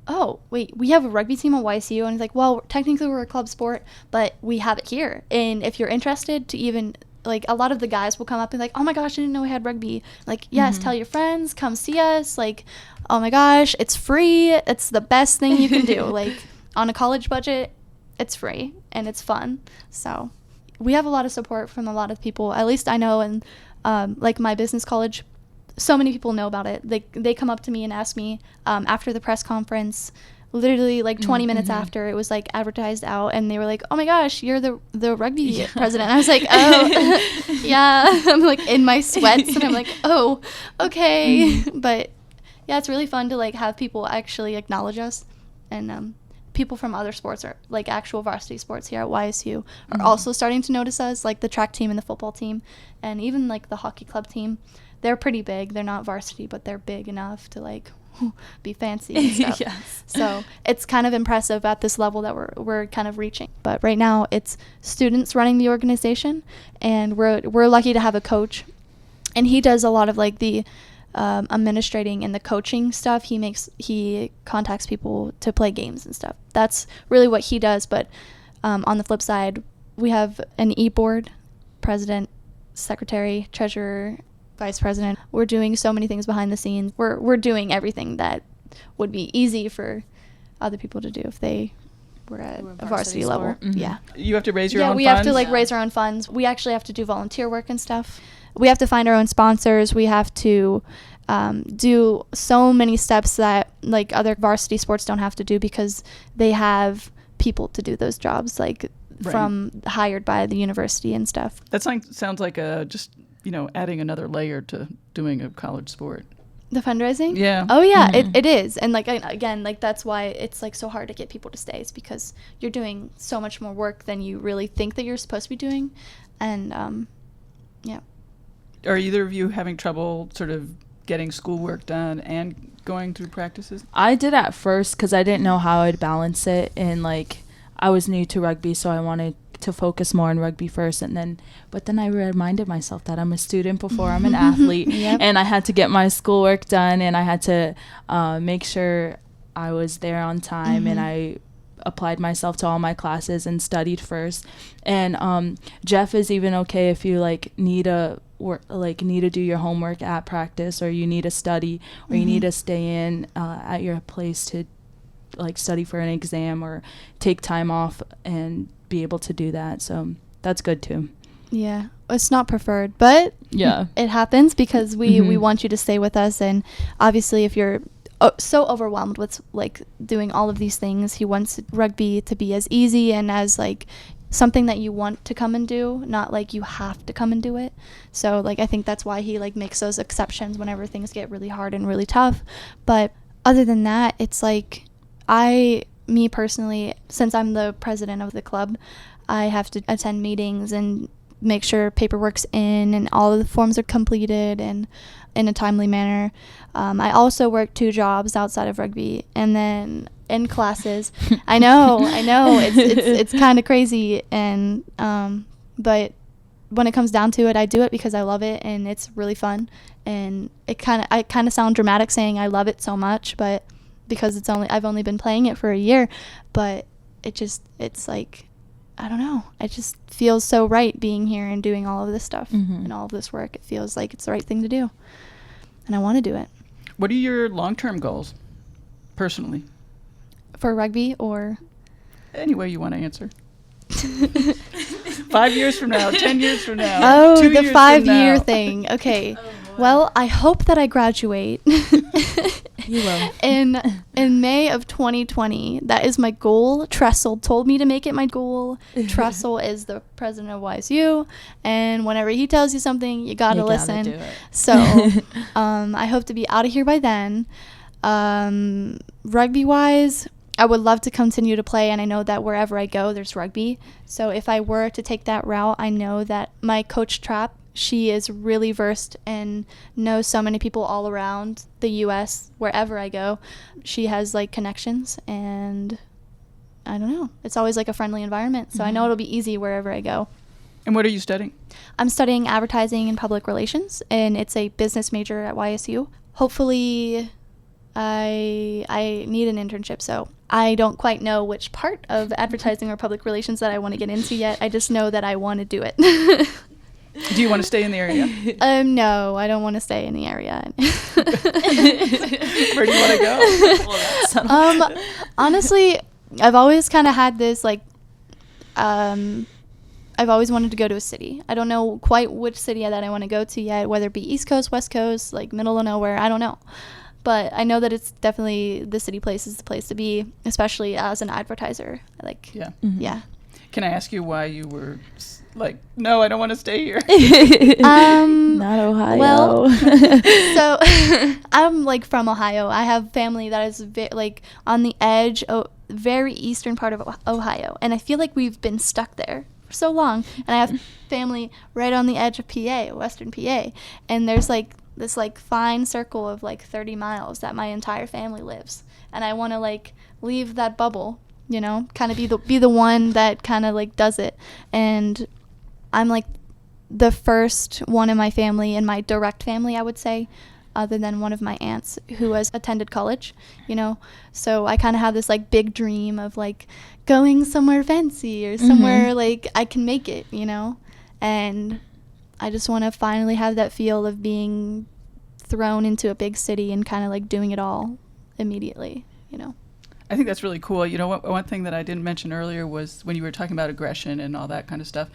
"Oh, wait, we have a rugby team at YSU," and it's like, well, technically we're a club sport, but we have it here. And if you're interested to even, like, a lot of the guys will come up and like, "Oh my gosh, I didn't know we had rugby." Like, yes, tell your friends, come see us. Like, oh my gosh, it's free. It's the best thing you can do. Like, on a college budget, it's free and it's fun. So we have a lot of support from a lot of people. At least I know, and like my business college, so many people know about it. They come up to me and ask me after the press conference, literally like 20 minutes after it was like advertised out, and they were like, "Oh my gosh, you're the rugby president." I was like, "Oh, yeah." I'm like in my sweats and I'm like, "Oh, okay." But yeah, it's really fun to like have people actually acknowledge us, and people from other sports, or like actual varsity sports here at YSU, are also starting to notice us, like the track team and the football team, and even like the hockey club team. They're pretty big. They're not varsity, but they're big enough to like be fancy and stuff.
Yes.
So it's kind of impressive at this level that we're kind of reaching. But right now it's students running the organization, and we're lucky to have a coach, and he does a lot of like the administrating and the coaching stuff. He contacts people to play games and stuff. That's really what he does. But on the flip side, we have an e-board, president, secretary, treasurer, vice president. We're doing so many things behind the scenes. We're doing everything that would be easy for other people to do if they were at a varsity level. Yeah.
You have to raise your own funds?
Yeah, we have to like raise our own funds. We actually have to do volunteer work and stuff. We have to find our own sponsors. We have to do so many steps that like other varsity sports don't have to do, because they have people to do those jobs, like from hired by the university and stuff.
That sounds like just adding another layer to doing a college sport.
The fundraising?
Yeah.
Oh, yeah, it is. And, like, again, like, that's why it's, like, so hard to get people to stay. It's because you're doing so much more work than you really think that you're supposed to be doing. And, yeah.
Are either of you having trouble sort of getting schoolwork done and going through practices?
I did at first because I didn't know how I'd balance it. And, like, I was new to rugby, so I wanted to focus more on rugby first, but then I reminded myself that I'm a student before I'm an athlete. And I had to get my schoolwork done, and I had to make sure I was there on time, and I applied myself to all my classes and studied first. And Jeff is even okay if you need to do your homework at practice, or you need to study, or you need to stay in at your place to study for an exam or take time off and be able to do that. So that's good too. Yeah,
it's not preferred, but
yeah,
it happens because we want you to stay with us. And obviously if you're so overwhelmed with doing all of these things, he wants rugby to be as easy and as something that you want to come and do, not you have to come and do it. So I think that's why he makes those exceptions whenever things get really hard and really tough. But other than that, it's me personally, since I'm the president of the club, I have to attend meetings and make sure paperwork's in and all of the forms are completed and in a timely manner. I also work 2 jobs outside of rugby, and then in classes. I know, it's kind of crazy, and but when it comes down to it, I do it because I love it and it's really fun. And I kind of sound dramatic saying I love it so much, but because I've only been playing it for a year, but it's I don't know, it just feels so right being here and doing all of this stuff and all of this work. It feels like it's the right thing to do, and I want to do it.
What are your long-term goals personally
for rugby, or
any way you want to answer? 5 years from now, 10 years from now.
Oh, the 5-year thing. Okay. Well, I hope that I graduate.
You will.
In May of 2020. That is my goal. Tressel told me to make it my goal. Tressel is the president of YSU, and whenever he tells you something, you gotta listen. Do it. So I hope to be out of here by then. Rugby wise, I would love to continue to play, and I know that wherever I go, there's rugby. So if I were to take that route, I know that my coach Trap, she is really versed and knows so many people all around the U.S. wherever I go. She has like connections, and I don't know. It's always like a friendly environment, so I know it'll be easy wherever I go.
And what are you studying?
I'm studying advertising and public relations, and it's a business major at YSU. Hopefully, I need an internship, so I don't quite know which part of advertising or public relations that I want to get into yet. I just know that I want to do it.
Do you want to stay in the area?
No, I don't want to stay in the area.
Where do you want to go?
Honestly, I've always kind of had this, like, I've always wanted to go to a city. I don't know quite which city that I want to go to yet, whether it be East Coast, West Coast, like middle of nowhere, I don't know. But I know that it's definitely the city place is the place to be, especially as an advertiser. Like,
Yeah.
Yeah.
Can I ask you why you were like, no, I don't want to stay here?
Not Ohio.
Well, so I'm like from Ohio. I have family that is like on the edge, very eastern part of Ohio, and I feel like we've been stuck there for so long. And I have family right on the edge of PA, Western PA, and there's like this like fine circle of like 30 miles that my entire family lives, and I want to like leave that bubble, you know, kind of be the one that kind of like does it. And I'm like the first one in my family, in my direct family, I would say, other than one of my aunts who has attended college, you know. So I kind of have this like big dream of like going somewhere fancy or somewhere like I can make it, you know. And I just want to finally have that feel of being thrown into a big city and kind of like doing it all immediately, you know.
I think that's really cool. You know, one thing that I didn't mention earlier was when you were talking about aggression and all that kind of stuff,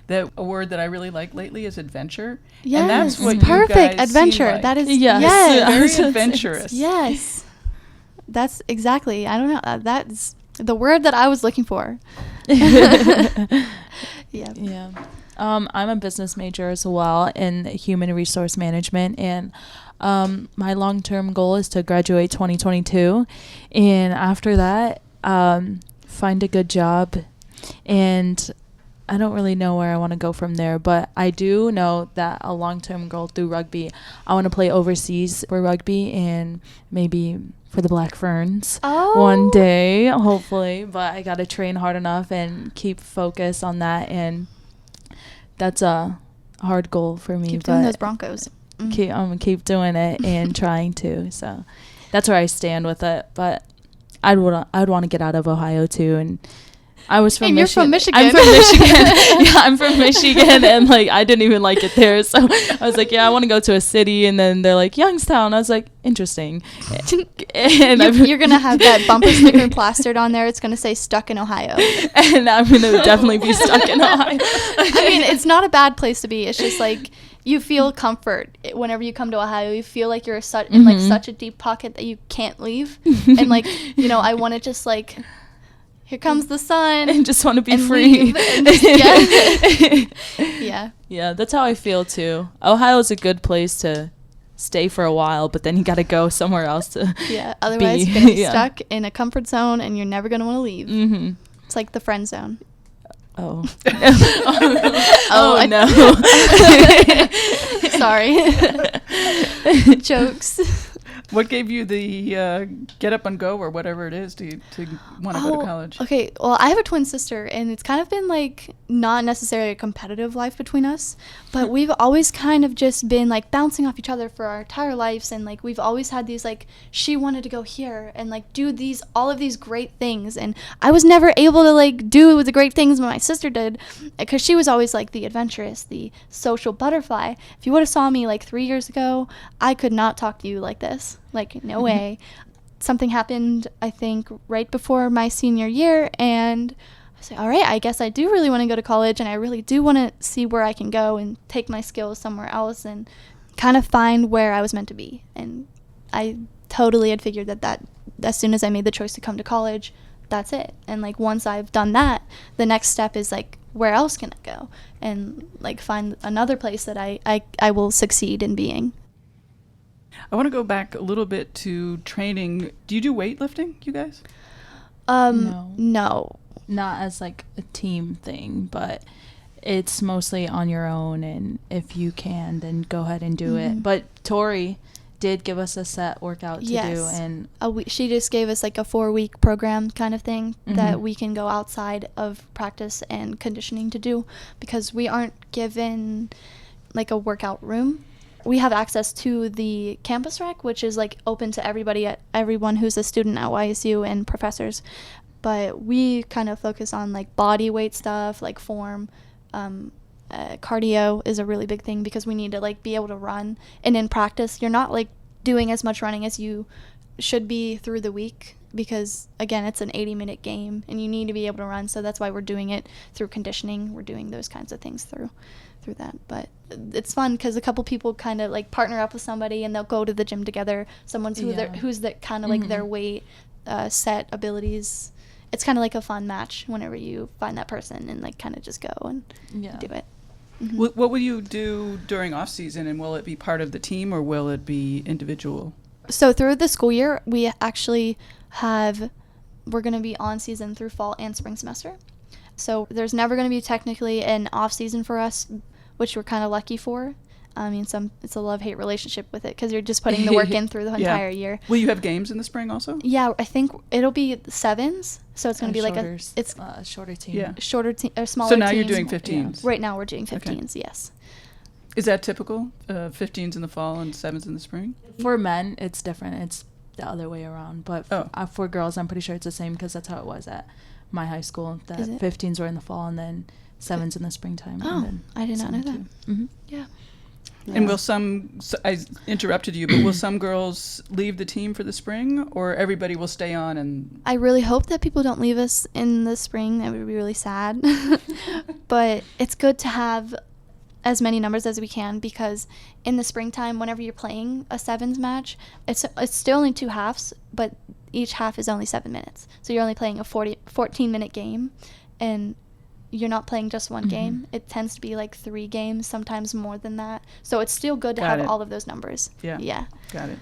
that a word that I really like lately is adventure.
Yes,
and that's what
perfect.
You guys
Adventure.
seem like.
That is
Very adventurous.
Yes. That's exactly. I don't know. That's the word that I was looking for. Yeah.
Yeah. I'm a business major as well in human resource management, and my long-term goal is to graduate 2022, and after that, find a good job. And I don't really know where I want to go from there, but I do know that a long-term goal through rugby, I want to play overseas for rugby and maybe for the Black Ferns one day, hopefully. But I got to train hard enough and keep focus on that, and that's a hard goal for me.
Keep doing those Broncos.
I'm gonna keep doing it and trying to. So that's where I stand with it. But I'd want to get out of Ohio too. And I was from
Michigan. You're from Michigan.
I'm from Michigan. Yeah, I'm from Michigan, and like I didn't even like it there. So I was like, yeah, I want to go to a city. And then they're like Youngstown. I was like, interesting. And
you're gonna have that bumper sticker plastered on there. It's gonna say "Stuck in Ohio,"
and I'm gonna definitely be stuck in Ohio.
I mean, it's not a bad place to be. It's just like you feel comfort whenever you come to Ohio. You feel like you're in like such a deep pocket that you can't leave. And like, you know, I want to just like, here comes the sun,
and just want to be free. Yeah, that's how I feel too. Ohio is a good place to stay for a while, but then you got to go somewhere else to
otherwise you're gonna be stuck in a comfort zone and you're never gonna want to leave. It's like the friend zone.
Oh
no. Sorry. Jokes.
What gave you the get up and go or whatever it is to want to go to college?
Okay, well, I have a twin sister, and it's kind of been like not necessarily a competitive life between us, but we've always kind of just been like bouncing off each other for our entire lives, and like we've always had these like, she wanted to go here and like do all of these great things, and I was never able to like do the great things my sister did, because she was always like the adventurous, the social butterfly. If you would have saw me like 3 years ago, I could not talk to you like this. Like, no way. Something happened, I think, right before my senior year, and I said, all right, I guess I do really want to go to college, and I really do want to see where I can go and take my skills somewhere else and kind of find where I was meant to be. And I totally had figured that as soon as I made the choice to come to college, that's it. And like once I've done that, the next step is like, where else can I go? And like find another place that I will succeed in being.
I want to go back a little bit to training. Do you do weightlifting, you guys?
No.
Not as like a team thing, but it's mostly on your own, and if you can, then go ahead and do it. But Tori did give us a set workout to do, and
she just gave us like a 4-week program kind of thing that we can go outside of practice and conditioning to do, because we aren't given like a workout room. We have access to the campus rec, which is like open to everyone who's a student at YSU and professors, but we kind of focus on like body weight stuff, like form. Cardio is a really big thing, because we need to like be able to run, and in practice you're not like doing as much running as you should be through the week, because again, it's an 80-minute game and you need to be able to run. So that's why we're doing it through conditioning. We're doing those kinds of things through that. But it's fun because a couple people kind of like partner up with somebody and they'll go to the gym together, someone's who's the kind of like their weight set abilities. It's kind of like a fun match whenever you find that person and like kind of just go and do it.
What will you do during off season, and will it be part of the team or will it be individual?
So through the school year, we actually we're going to be on season through fall and spring semester. So there's never going to be technically an off season for us, which we're kind of lucky for. I mean, it's a love-hate relationship with it, because you're just putting the work in through the entire year.
Will you have games in the spring also?
Yeah, I think it'll be sevens, so it's going to be like a
shorter team.
Yeah.
Shorter team, or smaller.
So now
teams.
you're doing 15s.
Yeah. Right now we're doing 15s.
Okay.
Yes.
Is that typical? 15s in the fall and 7s in the spring?
For men, it's different. It's the other way around. But for girls, I'm pretty sure it's the same, because that's how it was at my high school. That 15s were in the fall and then 7s in the springtime.
Oh,
and then
I did not know that.
Mm-hmm.
Yeah.
And will I interrupted you, but will some girls leave the team for the spring, or everybody will stay on? And
I really hope that people don't leave us in the spring. That would be really sad. But it's good to have as many numbers as we can, because in the springtime, whenever you're playing a sevens match, it's still only 2 halves, but each half is only 7 minutes. So you're only playing a 14-minute game, and you're not playing just one game. It tends to be like 3 games, sometimes more than that. So it's still good to have all of those numbers. Yeah.
Got it.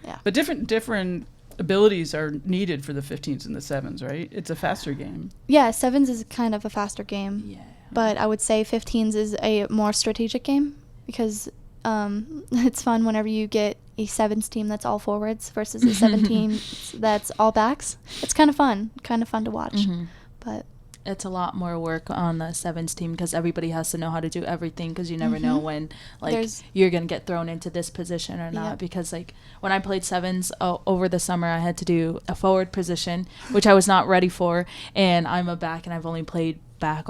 Yeah.
But different abilities are needed for the 15s and the 7s, right? It's a faster game.
Yeah, 7s is kind of a faster game.
Yeah.
But I would say 15s is a more strategic game, because it's fun whenever you get a 7s team that's all forwards versus a 7 team that's all backs. It's kind of fun to watch. But
it's a lot more work on the 7s team, because everybody has to know how to do everything, because you never know when you're going to get thrown into this position or not. Because like when I played 7s over the summer, I had to do a forward position, which I was not ready for, and I'm a back, and I've only played back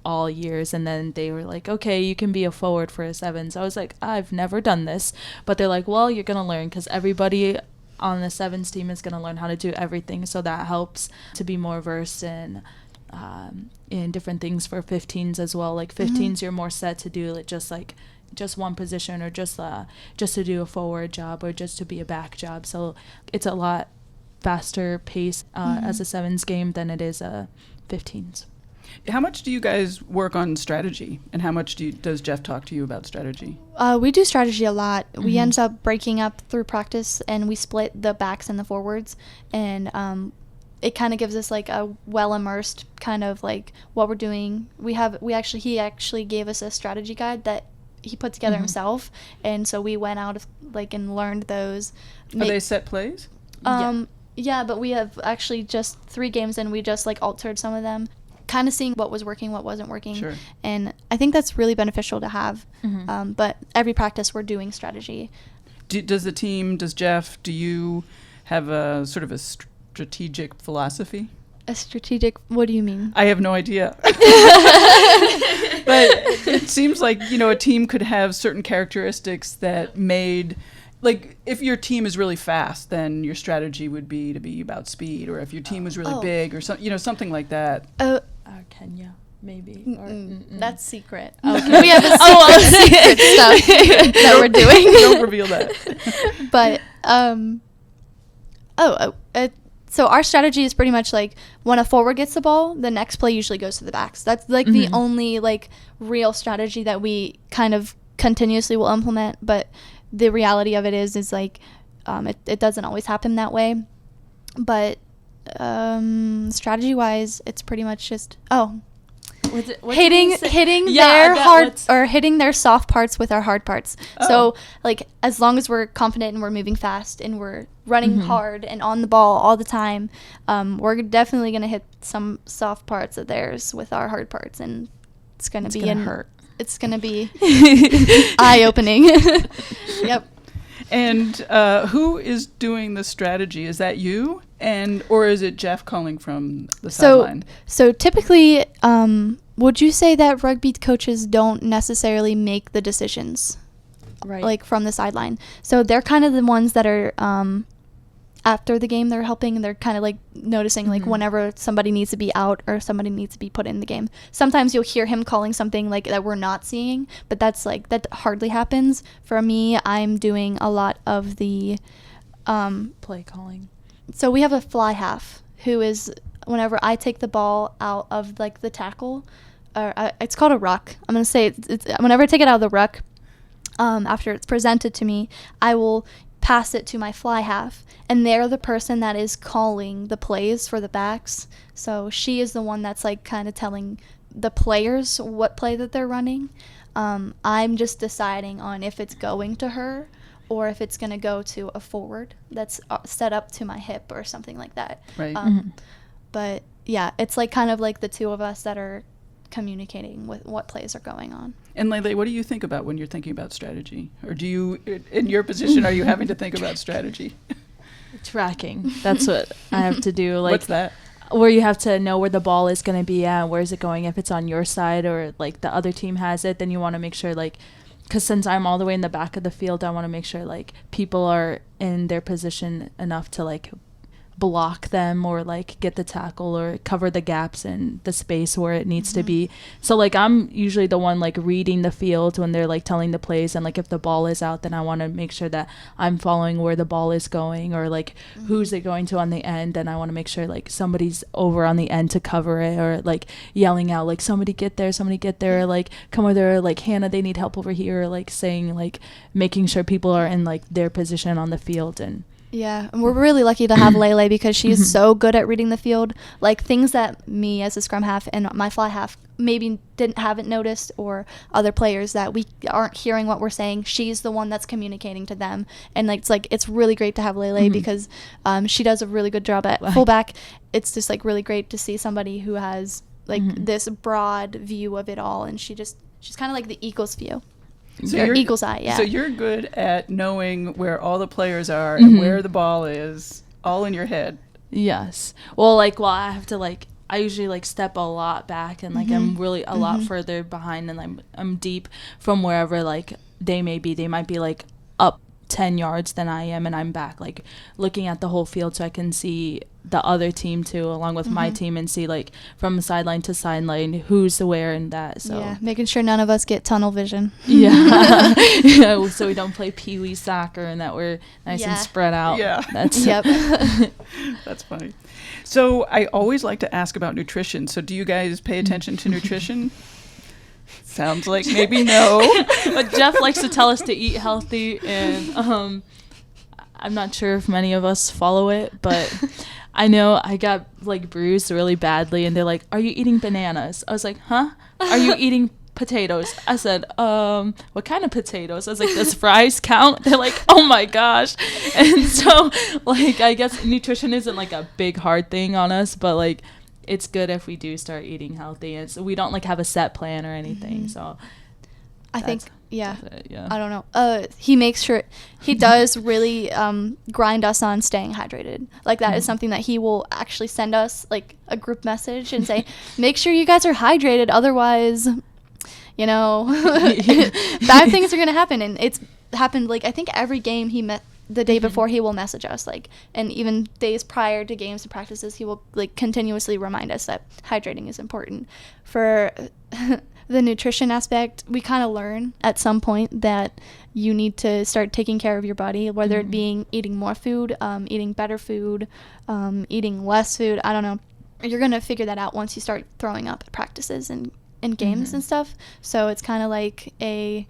all years, and then they were like, okay, you can be a forward for a 7s. I was like, I've never done this, but they're like, well, you're going to learn, because everybody on the 7s team is going to learn how to do everything, so that helps to be more versed in different things for 15s as well. Like 15s, you're more set to do just one position, or just to do a forward job, or just to be a back job. So it's a lot faster pace as a 7s game than it is a 15s.
How much do you guys work on strategy, and how much does Jeff talk to you about strategy?
We do strategy a lot. We end up breaking up through practice, and we split the backs and the forwards, and it kind of gives us like a well-immersed kind of like what we're doing. He actually gave us a strategy guide that he put together himself, and so we went out and learned those.
Are they set plays?
Yeah, but we have actually just 3 games, and we just like altered some of them, kind of seeing what was working, what wasn't working.
Sure.
And I think that's really beneficial to have. But every practice we're doing strategy.
Does Jeff, do you have a sort of a strategic philosophy?
A strategic, what do you mean?
I have no idea. But it seems like, a team could have certain characteristics that made, like, if your team is really fast, then your strategy would be to be about speed, or if your team was really big, or something like that.
Kenya, maybe.
That's secret. Okay. We have a secret stuff that we're doing.
Don't reveal that.
But, so our strategy is pretty much like when a forward gets the ball, the next play usually goes to the backs. That's like the only like real strategy that we kind of continuously will implement. But the reality of it is like it doesn't always happen that way. But Strategy wise, it's pretty much just
hitting
their hard or hitting their soft parts with our hard parts. So like as long as we're confident and we're moving fast and we're running hard and on the ball all the time, we're definitely gonna hit some soft parts of theirs with our hard parts, and it's gonna hurt. It's gonna be eye opening. Yep.
And who is doing the strategy? Is that you? Or is it Jeff calling from the sideline?
So typically, would you say that rugby coaches don't necessarily make the decisions,
right?
Like from the sideline. So they're kind of the ones that are after the game. They're helping, and they're kind of like noticing like whenever somebody needs to be out or somebody needs to be put in the game. Sometimes you'll hear him calling something like that we're not seeing, but that hardly happens. For me, I'm doing a lot of the
play calling.
So we have a fly half who is, whenever I take the ball out of like the tackle, it's called a ruck. I'm going to say it's whenever I take it out of the ruck, after it's presented to me, I will pass it to my fly half, and they're the person that is calling the plays for the backs. So she is the one that's like kind of telling the players what play that they're running. I'm just deciding on if it's going to her or if it's going to go to a forward that's set up to my hip or something like that.
Right.
But yeah, it's like kind of like the two of us that are communicating with what plays are going on.
And Laelae, what do you think about when you're thinking about strategy? Or do you, in your position, are you having to think about strategy?
Tracking. That's what I have to do. Like,
what's that?
Where you have to know where the ball is going to be at, where is it going, if it's on your side or like the other team has it, then you want to make sure like, because since I'm all the way in the back of the field, I want to make sure like people are in their position enough to like block them or like get the tackle or cover the gaps in the space where it needs to be. So like I'm usually the one like reading the field when they're like telling the plays, and like if the ball is out, then I want to make sure that I'm following where the ball is going or like who's it going to on the end, and I want to make sure like somebody's over on the end to cover it, or like yelling out like somebody get there, or like come over there, like Hannah, they need help over here, or like saying like making sure people are in like their position on the field. And
yeah, and we're really lucky to have Laelae because she's so good at reading the field. Like things that me as a scrum half and my fly half maybe haven't noticed, or other players that we aren't hearing what we're saying, she's the one that's communicating to them. And like it's really great to have Laelae because she does a really good job at fullback. It's just like really great to see somebody who has like this broad view of it all, and she's kind of like the Eagles view. So eagle's eye, yeah.
So you're good at knowing where all the players are and where the ball is, all in your head.
Yes. Well, I have to like, I usually like step a lot back, and like I'm really a lot further behind, and I'm deep from wherever like they may be. They might be like up 10 yards than I am, and I'm back like looking at the whole field so I can see the other team too along with my team, and see like from sideline to sideline who's where and that. So
yeah, making sure none of us get tunnel vision.
Yeah. So we don't play pee-wee soccer and that we're nice and spread out.
Yeah.
That's
That's funny. So I always like to ask about nutrition. So do you guys pay attention to nutrition? Sounds like maybe no.
But Jeff likes to tell us to eat healthy, and I'm not sure if many of us follow it, but I know I got like bruised really badly, and they're like, "Are you eating bananas?" I was like, "Huh? Are you eating potatoes?" I said, "What kind of potatoes?" I was like, "Does fries count?" They're like, "Oh my gosh." And so like I guess nutrition isn't like a big hard thing on us, but like it's good if we do start eating healthy, and so we don't like have a set plan or anything. So
I think yeah.
Yeah.
I don't know. He makes sure he does really grind us on staying hydrated. Like that is something that he will actually send us like a group message and say, make sure you guys are hydrated. Otherwise, you know, bad things are going to happen. And it's happened like I think every game he met the day before he will message us, like, and even days prior to games and practices, he will like continuously remind us that hydrating is important. For the nutrition aspect, we kind of learn at some point that you need to start taking care of your body, whether it being eating more food, eating better food, eating less food. I don't know. You're going to figure that out once you start throwing up at practices and games and stuff. So it's kind of like a,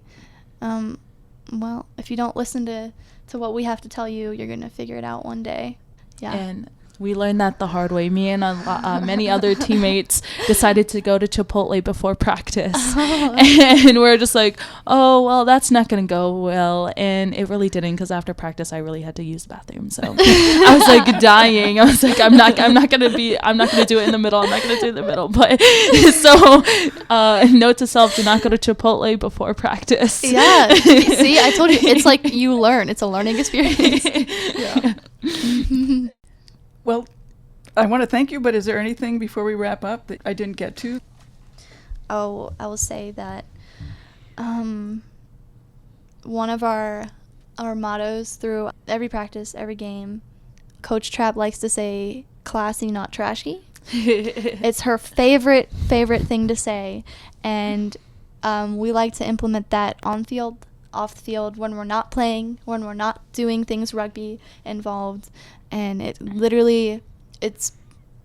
if you don't listen to what we have to tell you, you're going to figure it out one day. Yeah.
And We learned that the hard way. Me and many other teammates decided to go to Chipotle before practice. And we're just like, oh, well, that's not going to go well. And it really didn't, because after practice, I really had to use the bathroom. So I was like dying. I was like, I'm not going to do it in the middle. I'm not going to do it in the middle. But so note to self, do not go to Chipotle before practice.
Yeah. See, I told you, it's like you learn. It's a learning experience.
Yeah. Well, I want to thank you, but is there anything before we wrap up that I didn't get to?
Oh, I will say that one of our mottos through every practice, every game, Coach Trapp likes to say, classy, not trashy. It's her favorite thing to say, and we like to implement that on field, off the field, when we're not playing, when we're not doing things rugby involved. And it literally, it's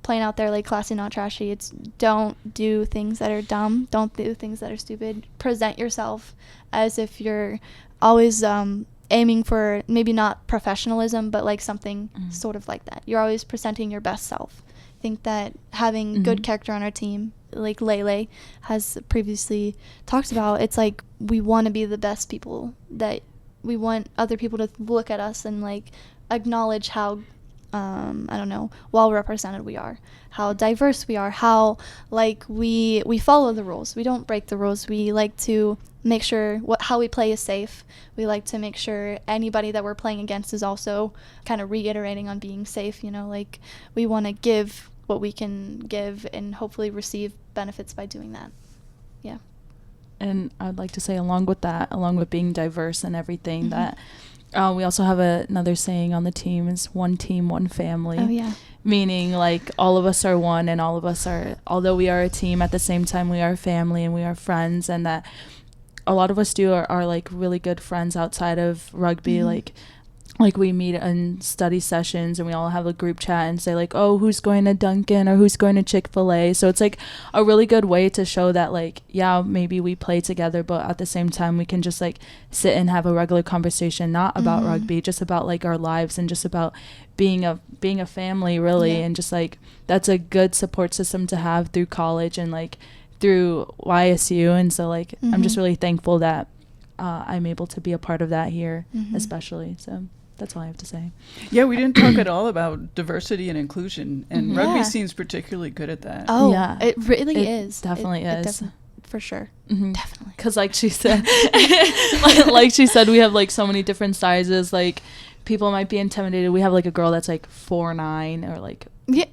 plain out there, like, classy, not trashy. It's don't do things that are dumb. Don't do things that are stupid. Present yourself as if you're always aiming for maybe not professionalism, but like something sort of like that. You're always presenting your best self. I think that having good character on our team, like Laelae has previously talked about, it's like we want to be the best people, that we want other people to look at us and like acknowledge how well represented we are, how diverse we are, how like we follow the rules. We don't break the rules. We like to make sure how we play is safe. We like to make sure anybody that we're playing against is also kind of reiterating on being safe, like we want to give what we can give and hopefully receive benefits by doing that. Yeah.
And I'd like to say, along with being diverse and everything, that we also have another saying on the team is one team, one family.
Oh, yeah.
Meaning, like, all of us are one, and all of us are, although we are a team, at the same time we are family and we are friends, and that a lot of us are like really good friends outside of rugby. Like we meet in study sessions and we all have a group chat and say like, oh, who's going to Dunkin' or who's going to Chipotle. So it's like a really good way to show that, like, yeah, maybe we play together, but at the same time we can just like sit and have a regular conversation, not about rugby, just about like our lives and just about being a family, really. And just like that's a good support system to have through college and like through YSU. And so like I'm just really thankful that I'm able to be a part of that here, especially. So that's all I have to say.
Yeah, we didn't talk at all about diversity and inclusion, and rugby seems particularly good at that.
Oh, yeah. It really is.
Definitely is.
For sure.
Definitely. Because like she said, like she said, we have like so many different sizes. Like people might be intimidated. We have like a girl that's like 4'9" or like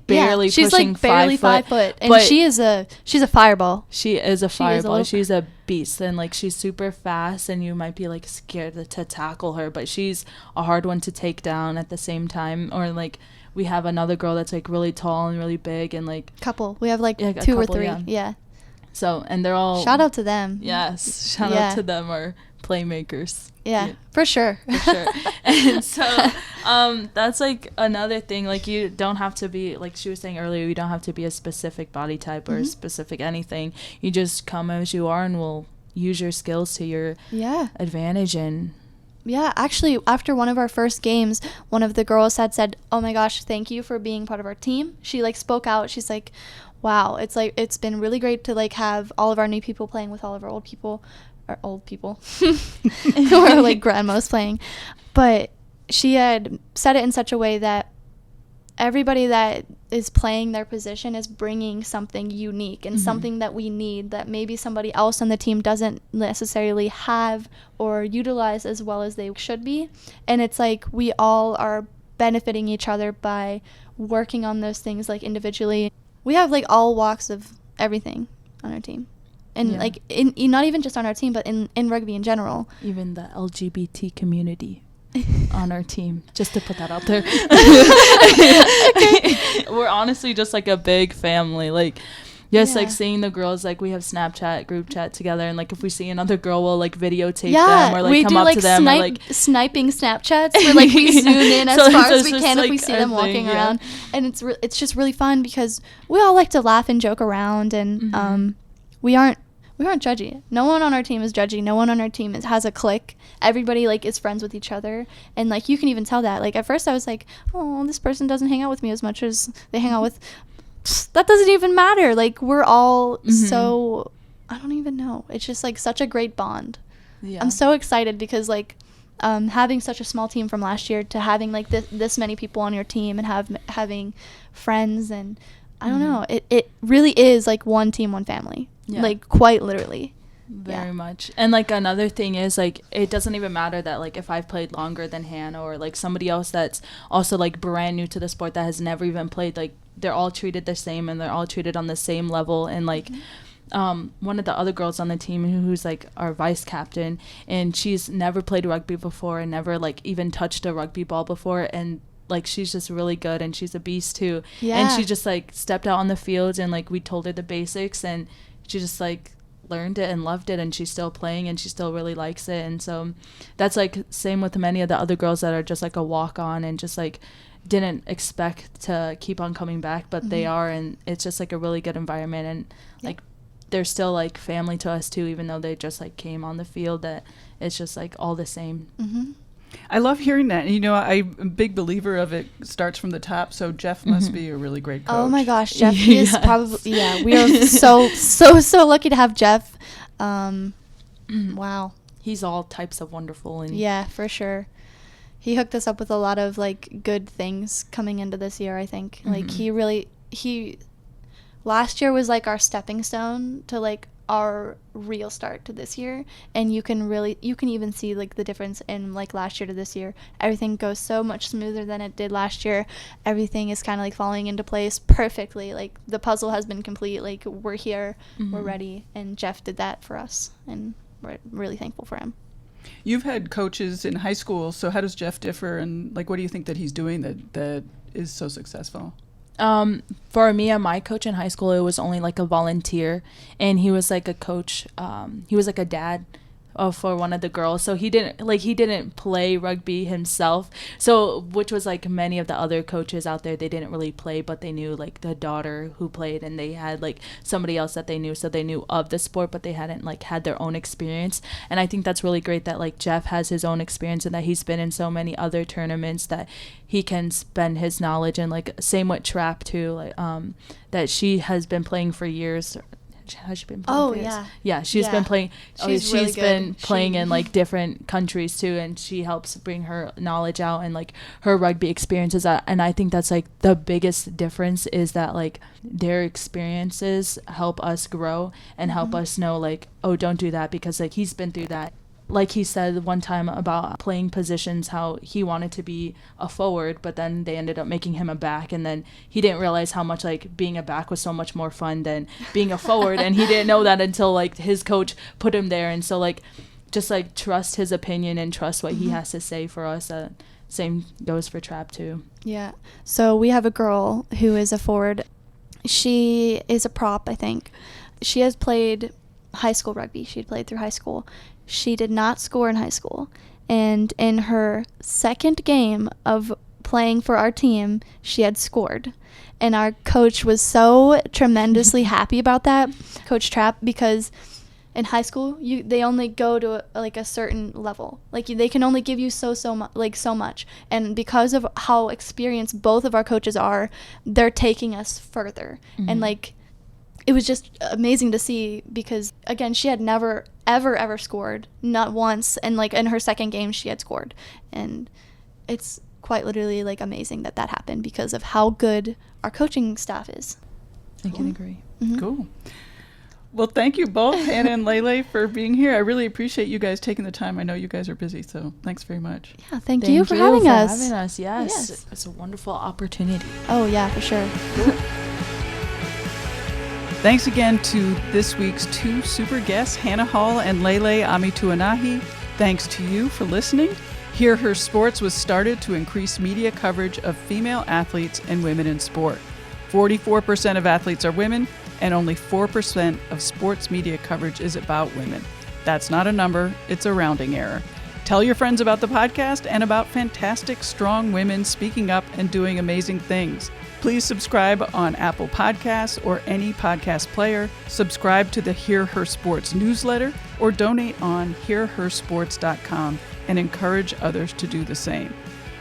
barely
she's
pushing
like barely 5 foot, and she's a fireball.
She is a fireball. She's a beast, and like she's super fast, and you might be like scared to tackle her, but she's a hard one to take down at the same time. Or like we have another girl that's like really tall and really big, and like
we have like two or three. Yeah.
So, and they're all
shout out to them.
Yes, shout out to them, our playmakers.
Yeah, for sure.
And so that's like another thing, like you don't have to be, like she was saying earlier, you don't have to be a specific body type or a specific anything. You just come as you are and we'll use your skills to your advantage. And
actually after one of our first games, one of the girls had said, oh my gosh, thank you for being part of our team. She like spoke out. She's like, wow, it's like it's been really great to like have all of our new people playing with all of our old people who are like grandmas playing. But she had said it in such a way that everybody that is playing their position is bringing something unique and something that we need, that maybe somebody else on the team doesn't necessarily have or utilize as well as they should be. And it's like we all are benefiting each other by working on those things like individually. We have like all walks of everything on our team. And like in not even just on our team, but in rugby in general. Even the LGBT community on our team, just to put that out there.
We're honestly just like a big family. Like like seeing the girls, like we have Snapchat group chat together, and like if we see another girl, we'll like videotape them or like come up to them, or like
sniping Snapchats where like we zoom in as far as we can if we see them walking around. And it's just really fun because we all like to laugh and joke around, and we aren't we aren't judgy. No one on our team is judgy. No one on our team has a clique. Everybody like is friends with each other, and like you can even tell that. Like at first I was like, oh, this person doesn't hang out with me as much as they hang out with. That doesn't even matter. Like we're all so, I don't even know. It's just like such a great bond. Yeah. I'm so excited because like having such a small team from last year to having like this many people on your team and having friends, and I don't know, it really is like one team, one family. Yeah. Like quite literally.
Very much. And like another thing is like it doesn't even matter that like if I've played longer than Hannah or like somebody else that's also like brand new to the sport that has never even played, like they're all treated the same and they're all treated on the same level. And like one of the other girls on the team who's like our vice captain, and she's never played rugby before and never like even touched a rugby ball before, and like she's just really good and she's a beast too. Yeah. And she just like stepped out on the field and like we told her the basics and she just like learned it and loved it, and she's still playing and she still really likes it. And so that's like same with many of the other girls that are just like a walk on and just like didn't expect to keep on coming back, but they are, and it's just like a really good environment, and like they're still like family to us too, even though they just like came on the field. That it's just like all the same.
I love hearing that. You know, I'm a big believer of it starts from the top. So Jeff must be a really great coach.
Oh my gosh, Jeff is probably, we are so lucky to have Jeff. Wow.
He's all types of wonderful. And
yeah, for sure. He hooked us up with a lot of like good things coming into this year, I think. Like he last year was like our stepping stone to like our real start to this year, and you can even see like the difference in like last year to this year. Everything goes so much smoother than it did last year. Everything is kind of like falling into place perfectly. Like the puzzle has been complete. Like we're here, we're ready, and Jeff did that for us, and we're really thankful for him.
You've had coaches in high school, so how does Jeff differ, and like what do you think that he's doing that is so successful?
For me and my coach in high school, it was only like a volunteer, and he was like a coach. He was like a dad for one of the girls, so he didn't play rugby himself, so which was like many of the other coaches out there, they didn't really play, but they knew like the daughter who played, and they had like somebody else that they knew, so they knew of the sport, but they hadn't like had their own experience. And I think that's really great that like Jeff has his own experience and that he's been in so many other tournaments that he can spend his knowledge. And like same with Trap too, like that she has been playing for years. Has she been playing for years? Yeah, she's been playing. She's really been playing in like different countries too, and she helps bring her knowledge out and like her rugby experiences out. And I think that's like the biggest difference is that like their experiences help us grow and help us know like, oh, don't do that, because like he's been through that. Like he said one time about playing positions, how he wanted to be a forward, but then they ended up making him a back, and then he didn't realize how much like being a back was so much more fun than being a forward, and he didn't know that until like his coach put him there. And so like just like trust his opinion and trust what he has to say for us. Same goes for Trap too. Yeah.
So we have a girl who is a forward. She is a prop, I think. She has played high school rugby. She had played through high school. She did not score in high school, and in her second game of playing for our team, she had scored. And our coach was so tremendously happy about that, Coach Trapp, because in high school they only go to a certain level. Like they can only give you so much. And because of how experienced both of our coaches are, they're taking us further. And like it was just amazing to see, because again, she had never ever scored, not once, and like in her second game she had scored. And it's quite literally like amazing that happened because of how good our coaching staff is.
I can agree.
Cool. Well, thank you both, Hannah and Laelae, for being here. I really appreciate you guys taking the time. I know you guys are busy, so thanks very much.
Yeah, thank you for having us.
Yes. It's a wonderful opportunity.
Oh yeah, for sure.
Thanks again to this week's two super guests, Hannah Hall and Laelae Amituanai. Thanks to you for listening. Hear Her Sports was started to increase media coverage of female athletes and women in sport. 44% of athletes are women, and only 4% of sports media coverage is about women. That's not a number, it's a rounding error. Tell your friends about the podcast and about fantastic, strong women speaking up and doing amazing things. Please subscribe on Apple Podcasts or any podcast player. Subscribe to the Hear Her Sports newsletter or donate on hearhersports.com and encourage others to do the same.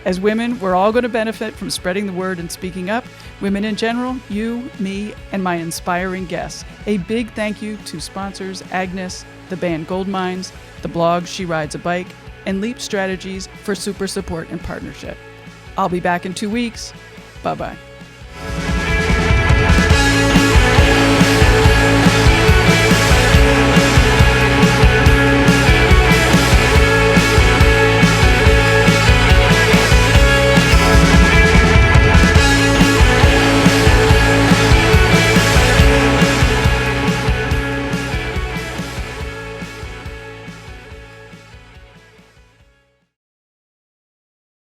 As women, we're all going to benefit from spreading the word and speaking up. Women in general, you, me, and my inspiring guests. A big thank you to sponsors Agnes, the band Goldmines, the blog She Rides a Bike, and Leap Strategies for super support and partnership. I'll be back in 2 weeks. Bye-bye.